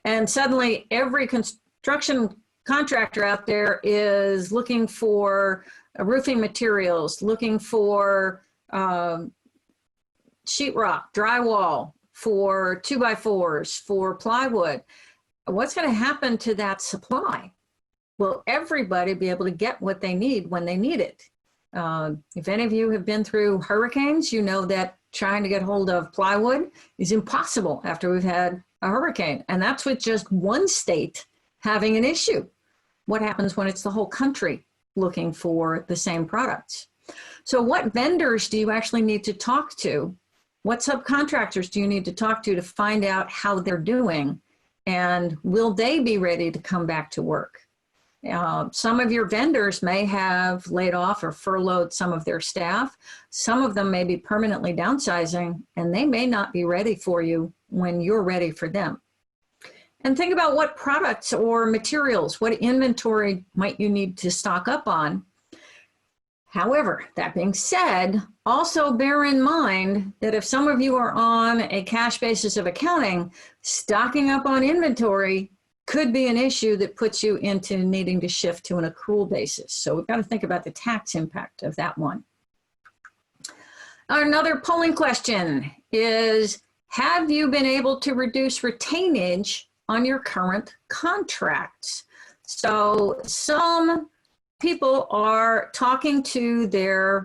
and suddenly every construction contractor out there is looking for roofing materials, looking for sheetrock, drywall, for 2x4s, for plywood, what's going to happen to that supply? Will everybody be able to get what they need when they need it? If any of you have been through hurricanes, you know that trying to get hold of plywood is impossible after we've had a hurricane. And that's with just one state having an issue. What happens when it's the whole country looking for the same products? So what vendors do you actually need to talk to? What subcontractors do you need to talk to find out how they're doing? And will they be ready to come back to work? Some of your vendors may have laid off or furloughed some of their staff. Some of them may be permanently downsizing, and they may not be ready for you when you're ready for them. And think about what products or materials, what inventory might you need to stock up on. However, that being said, also bear in mind that if some of you are on a cash basis of accounting, stocking up on inventory could be an issue that puts you into needing to shift to an accrual basis. So we've got to think about the tax impact of that one. Another polling question is, have you been able to reduce retainage on your current contracts? So some people are talking to their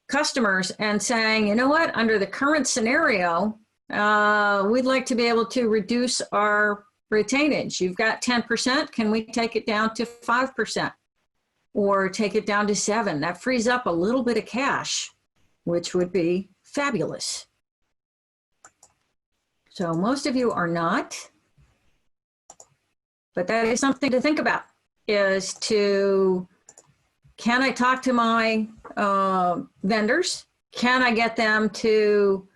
customers and saying, you know what, under the current scenario, we'd like to be able to reduce our retainage. You've got 10%, can we take it down to 5%? Or take it down to 7%? That frees up a little bit of cash, which would be fabulous. So most of you are not, but that is something to think about, is to, can I talk to my vendors? Can I get them to,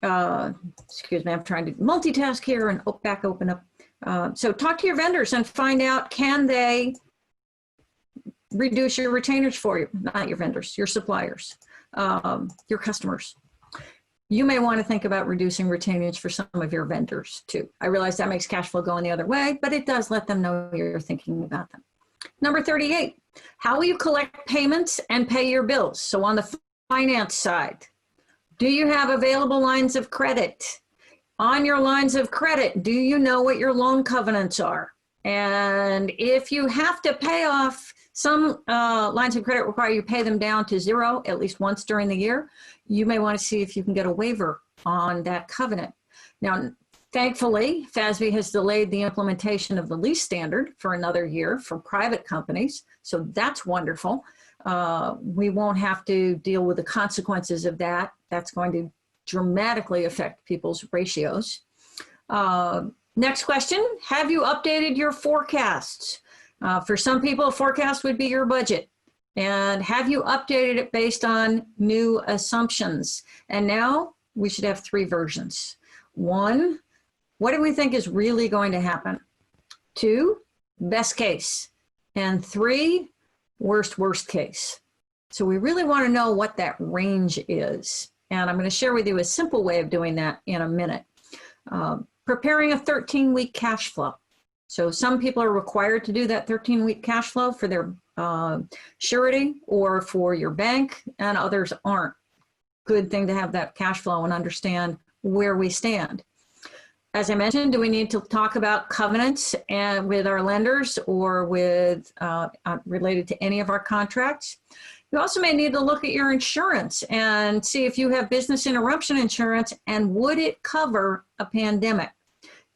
excuse me, I'm trying to multitask here and open up. So talk to your vendors and find out, can they reduce your retainers for you, not your vendors, your suppliers, your customers. You may want to think about reducing retainage for some of your vendors too. I realize that makes cash flow going the other way, but it does let them know you're thinking about them. Number 38, how will you collect payments and pay your bills? So on the finance side, do you have available lines of credit? On your lines of credit, do you know what your loan covenants are? And if you have to pay off, some lines of credit require you pay them down to zero at least once during the year. You may want to see if you can get a waiver on that covenant. Now, thankfully, FASB has delayed the implementation of the lease standard for another year for private companies. So that's wonderful. We won't have to deal with the consequences of that. That's going to dramatically affect people's ratios. Next question, have you updated your forecasts? For some people, a forecast would be your budget. And have you updated it based on new assumptions? And now we should have 3 versions. 1, what do we think is really going to happen? 2, best case. And 3, worst case. So we really want to know what that range is. And I'm going to share with you a simple way of doing that in a minute. Preparing a 13-week cash flow. So some people are required to do that 13-week cash flow for their surety or for your bank, and others aren't. Good thing to have that cash flow and understand where we stand. As I mentioned, do we need to talk about covenants and with our lenders or with related to any of our contracts? You also may need to look at your insurance and see if you have business interruption insurance and would it cover a pandemic?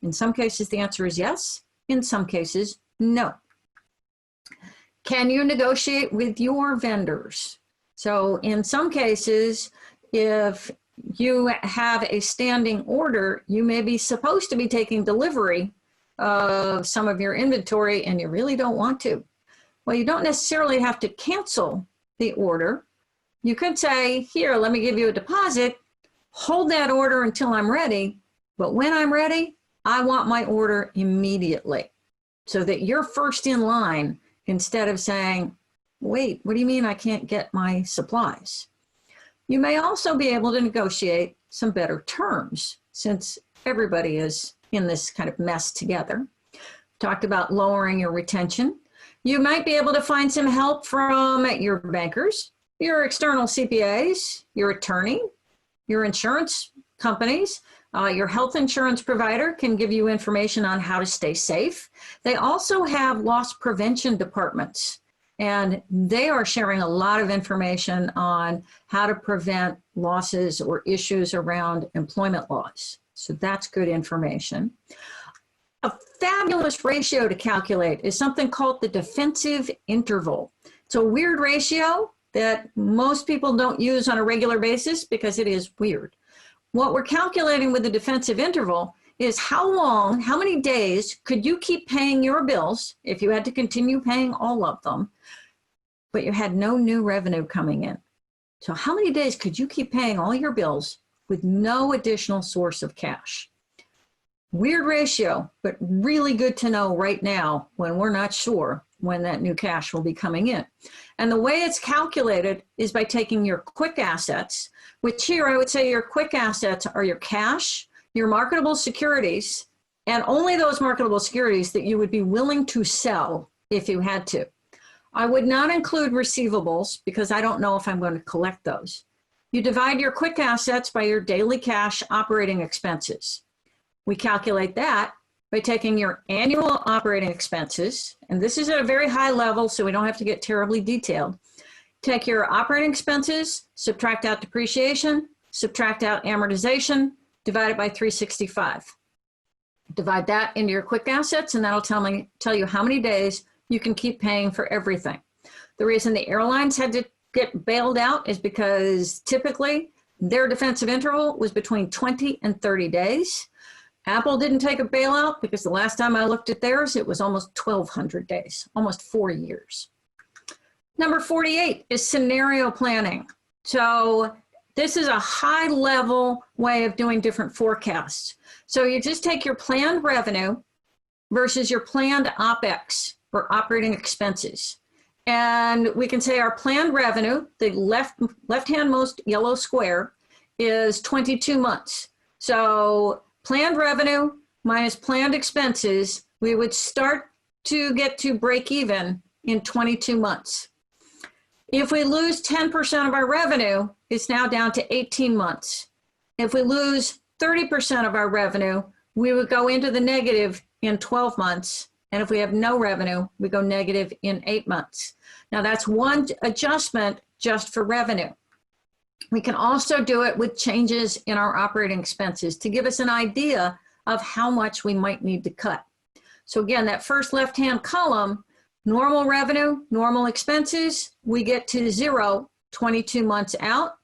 In some cases, the answer is yes. In some cases, no. Can you negotiate with your vendors? So in some cases, if you have a standing order, you may be supposed to be taking delivery of some of your inventory and you really don't want to. Well, you don't necessarily have to cancel the order. You could say, here, let me give you a deposit, hold that order until I'm ready, but when I'm ready, I want my order immediately, so that you're first in line instead of saying, wait, what do you mean I can't get my supplies? You may also be able to negotiate some better terms since everybody is in this kind of mess together. Talked about lowering your retention. You might be able to find some help from your bankers, your external CPAs, your attorney, your insurance companies. Your health insurance provider can give you information on how to stay safe. They also have loss prevention departments, and they are sharing a lot of information on how to prevent losses or issues around employment laws. So that's good information. A fabulous ratio to calculate is something called the defensive interval. It's a weird ratio that most people don't use on a regular basis because it is weird. What we're calculating with the defensive interval is how long, how many days could you keep paying your bills if you had to continue paying all of them, but you had no new revenue coming in. So how many days could you keep paying all your bills with no additional source of cash? Weird ratio, but really good to know right now when we're not sure when that new cash will be coming in. And the way it's calculated is by taking your quick assets, which here I would say your quick assets are your cash, your marketable securities, and only those marketable securities that you would be willing to sell if you had to. I would not include receivables because I don't know if I'm going to collect those. You divide your quick assets by your daily cash operating expenses. We calculate that by taking your annual operating expenses, and this is at a very high level, so we don't have to get terribly detailed. Take your operating expenses, subtract out depreciation, subtract out amortization, divide it by 365. Divide that into your quick assets, and that'll tell you how many days you can keep paying for everything. The reason the airlines had to get bailed out is because typically their defensive interval was between 20 and 30 days. Apple didn't take a bailout because the last time I looked at theirs, it was almost 1,200 days, almost 4 years. Number 48 is scenario planning. So this is a high level way of doing different forecasts. So you just take your planned revenue versus your planned OPEX or operating expenses. And we can say our planned revenue, the left-handmost yellow square, is 22 months. So planned revenue minus planned expenses, we would start to get to break even in 22 months. If we lose 10% of our revenue, it's now down to 18 months. If we lose 30% of our revenue, we would go into the negative in 12 months. And if we have no revenue, we go negative in 8 months. Now that's one adjustment just for revenue. We can also do it with changes in our operating expenses to give us an idea of how much we might need to cut. So again, that first left-hand column, normal revenue, normal expenses, we get to 0, 22 months out.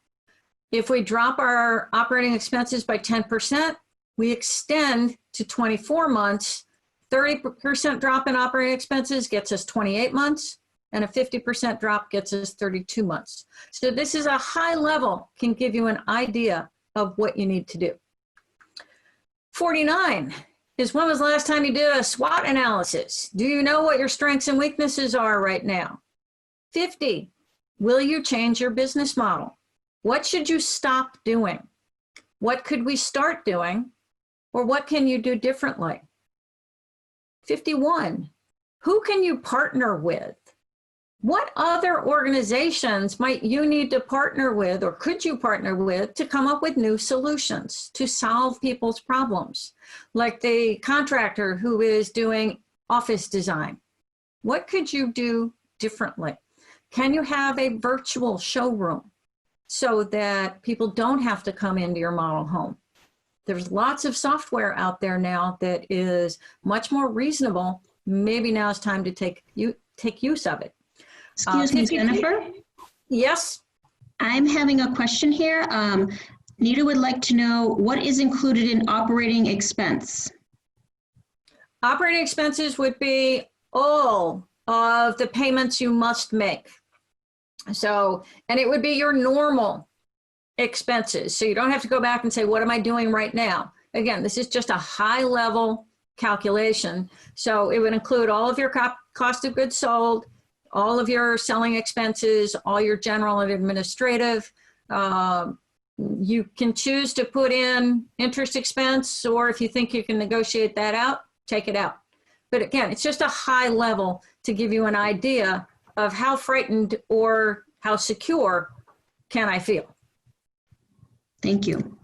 If we drop our operating expenses by 10%, we extend to 24 months. 30% drop in operating expenses gets us 28 months, and a 50% drop gets us 32 months. So this is a high level, can give you an idea of what you need to do. 49 is, when was the last time you did a SWOT analysis? Do you know what your strengths and weaknesses are right now? 50, will you change your business model? What should you stop doing? What could we start doing? Or what can you do differently? 51, who can you partner with? What other organizations might you need to partner with, or could you partner with, to come up with new solutions to solve people's problems? Like the contractor who is doing office design. What could you do differently? Can you have a virtual showroom so that people don't have to come into your model home? There's lots of software out there now that is much more reasonable. Maybe now it's time to take use of it. Excuse me, Jennifer? Yes? I'm having a question here. Nita would like to know what is included in operating expense? Operating expenses would be all of the payments you must make. So, and it would be your normal expenses. So you don't have to go back and say, what am I doing right now? Again, this is just a high level calculation. So it would include all of your cost of goods sold, all of your selling expenses, all your general and administrative. You can choose to put in interest expense, or if you think you can negotiate that out, take it out. But again, it's just a high level to give you an idea of how frightened or how secure can I feel. Thank you.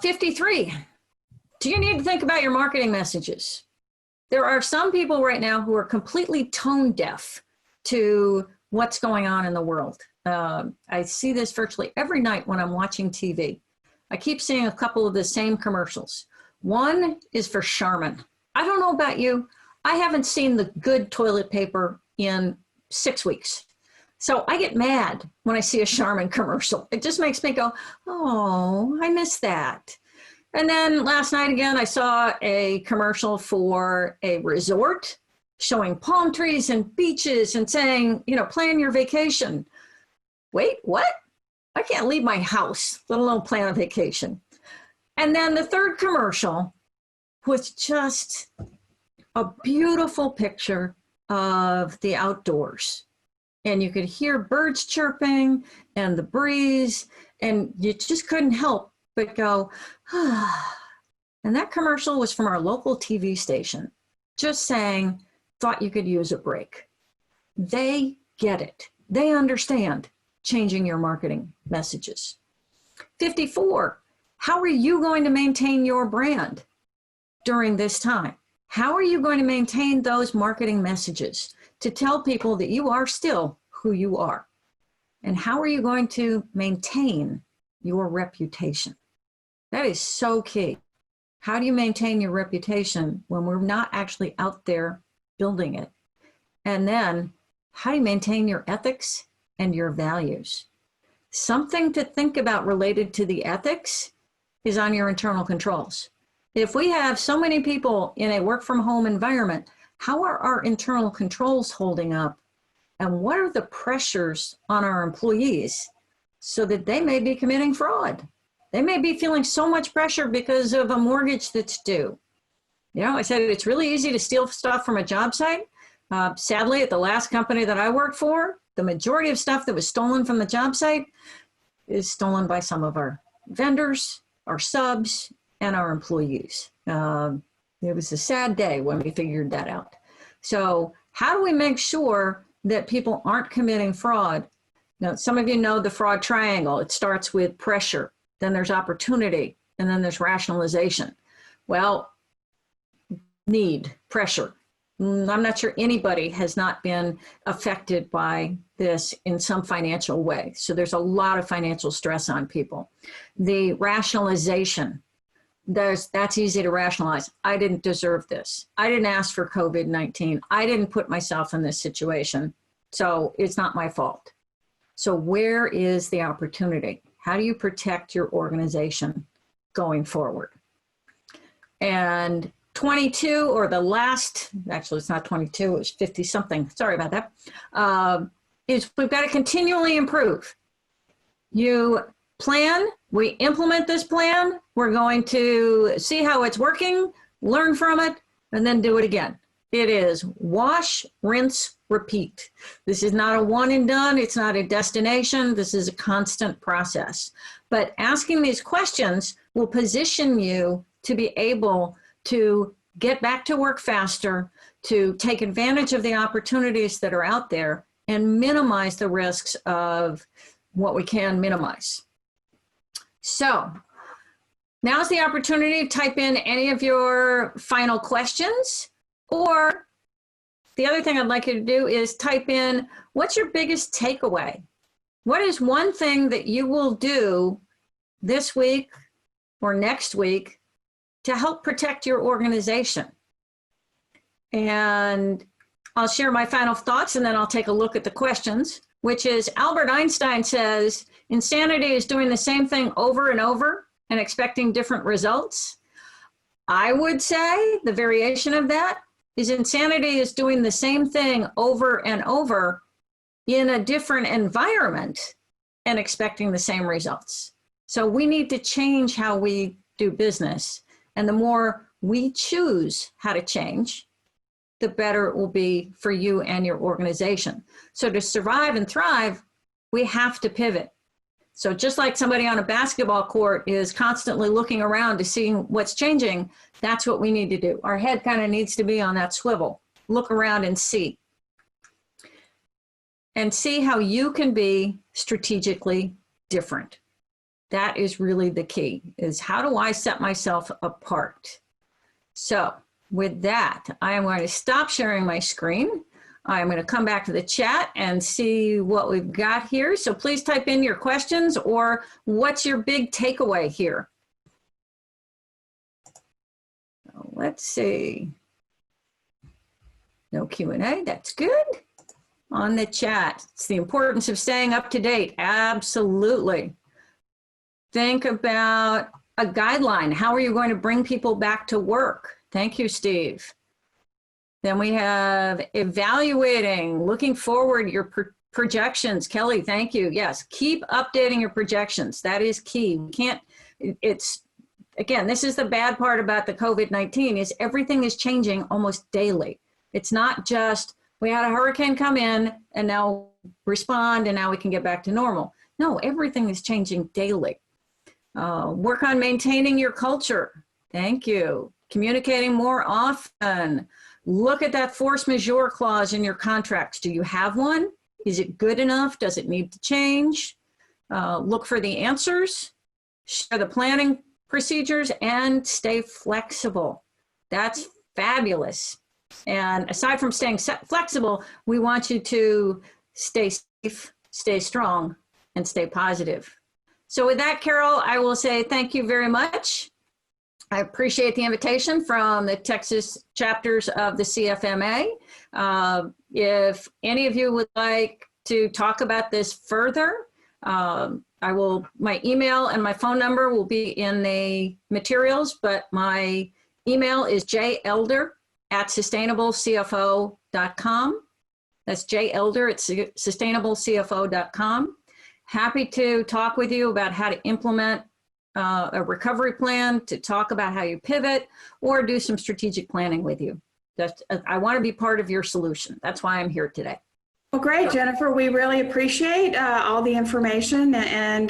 53, do you need to think about your marketing messages? There are some people right now who are completely tone deaf to what's going on in the world. I see this virtually every night when I'm watching TV. I keep seeing a couple of the same commercials. One is for Charmin. I don't know about you. I haven't seen the good toilet paper in 6 weeks. So I get mad when I see a Charmin commercial. It just makes me go, oh, I miss that. And then last night again, I saw a commercial for a resort showing palm trees and beaches and saying, you know, plan your vacation. Wait, what? I can't leave my house, let alone plan a vacation. And then the third commercial was just a beautiful picture of the outdoors. And you could hear birds chirping and the breeze, and you just couldn't help but go, ah. And that commercial was from our local TV station, just saying, thought you could use a break. They get it. They understand changing your marketing messages. 54, how are you going to maintain your brand during this time? How are you going to maintain those marketing messages to tell people that you are still who you are? And how are you going to maintain your reputation? That is so key. How do you maintain your reputation when we're not actually out there building it? And then how do you maintain your ethics and your values? Something to think about related to the ethics is on your internal controls. If we have so many people in a work from home environment, how are our internal controls holding up? And what are the pressures on our employees so that they may be committing fraud? They may be feeling so much pressure because of a mortgage that's due. You know, I said it's really easy to steal stuff from a job site, Sadly, at the last company that I worked for, the majority of stuff that was stolen from the job site is stolen by some of our vendors, our subs, and our employees. It was a sad day when we figured that out. So how do we make sure that people aren't committing fraud? Now, some of you know the fraud triangle. It starts with pressure, then there's opportunity, and then there's rationalization. Well, need, pressure. I'm not sure anybody has not been affected by this in some financial way. So there's a lot of financial stress on people. The rationalization, that's easy to rationalize. I didn't deserve this. I didn't ask for COVID-19. I didn't put myself in this situation. So it's not my fault. So where is the opportunity? How do you protect your organization going forward? And 22, or the last, actually it's not 22, it's 50 something, sorry about that, is we've got to continually improve. You plan, we implement this plan, we're going to see how it's working, learn from it, and then do it again. It is wash, rinse, repeat. This is not a one and done, it's not a destination, this is a constant process. But asking these questions will position you to be able to get back to work faster, to take advantage of the opportunities that are out there and minimize the risks of what we can minimize. So now's the opportunity to type in any of your final questions, or the other thing I'd like you to do is type in, what's your biggest takeaway? What is one thing that you will do this week or next week to help protect your organization? And I'll share my final thoughts and then I'll take a look at the questions, which is Albert Einstein says, insanity is doing the same thing over and over and expecting different results. I would say the variation of that is insanity is doing the same thing over and over in a different environment and expecting the same results. So we need to change how we do business. And the more we choose how to change, the better it will be for you and your organization. So to survive and thrive, we have to pivot. So just like somebody on a basketball court is constantly looking around to see what's changing, that's what we need to do. Our head kind of needs to be on that swivel. Look around and see. And see how you can be strategically different. That is really the key, is how do I set myself apart? So with that, I am going to stop sharing my screen. I'm going to come back to the chat and see what we've got here. So please type in your questions or what's your big takeaway here? So let's see. No Q&A, that's good. On the chat, it's the importance of staying up to date. Absolutely. Think about a guideline. How are you going to bring people back to work? Thank you, Steve. Then we have evaluating, looking forward, your projections. Kelly, thank you. Yes, keep updating your projections. That is key. We can't, it's, again, this is the bad part about the COVID-19 is everything is changing almost daily. It's not just, we had a hurricane come in and now respond and now we can get back to normal. No, everything is changing daily. Work on maintaining your culture. Thank you. Communicating more often. Look at that force majeure clause in your contracts. Do you have one? Is it good enough? Does it need to change? Look for the answers. Share the planning procedures and stay flexible. That's fabulous. And aside from staying flexible, we want you to stay safe, stay strong, and stay positive. So with that, Carol, I will say thank you very much. I appreciate the invitation from the Texas chapters of the CFMA. If any of you would like to talk about this further, my email and my phone number will be in the materials, but my email is jelder@sustainablecfo.com. That's jelder@sustainablecfo.com. Happy to talk with you about how to implement a recovery plan, to talk about how you pivot, or do some strategic planning with you. I want to be part of your solution. That's why I'm here today. Well, great, Jennifer. We really appreciate all the information and,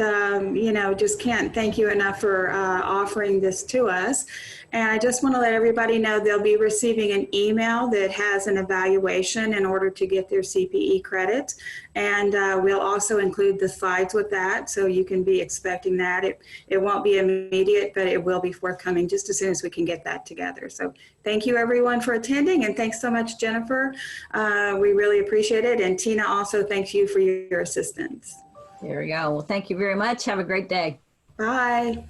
just can't thank you enough for offering this to us. And I just want to let everybody know they'll be receiving an email that has an evaluation in order to get their CPE credits. And we'll also include the slides with that, so you can be expecting that. It won't be immediate, but it will be forthcoming just as soon as we can get that together. So thank you everyone for attending, and thanks so much, Jennifer. We really appreciate it. And Tina also thanks you for your assistance. There we go. Well, thank you very much. Have a great day. Bye.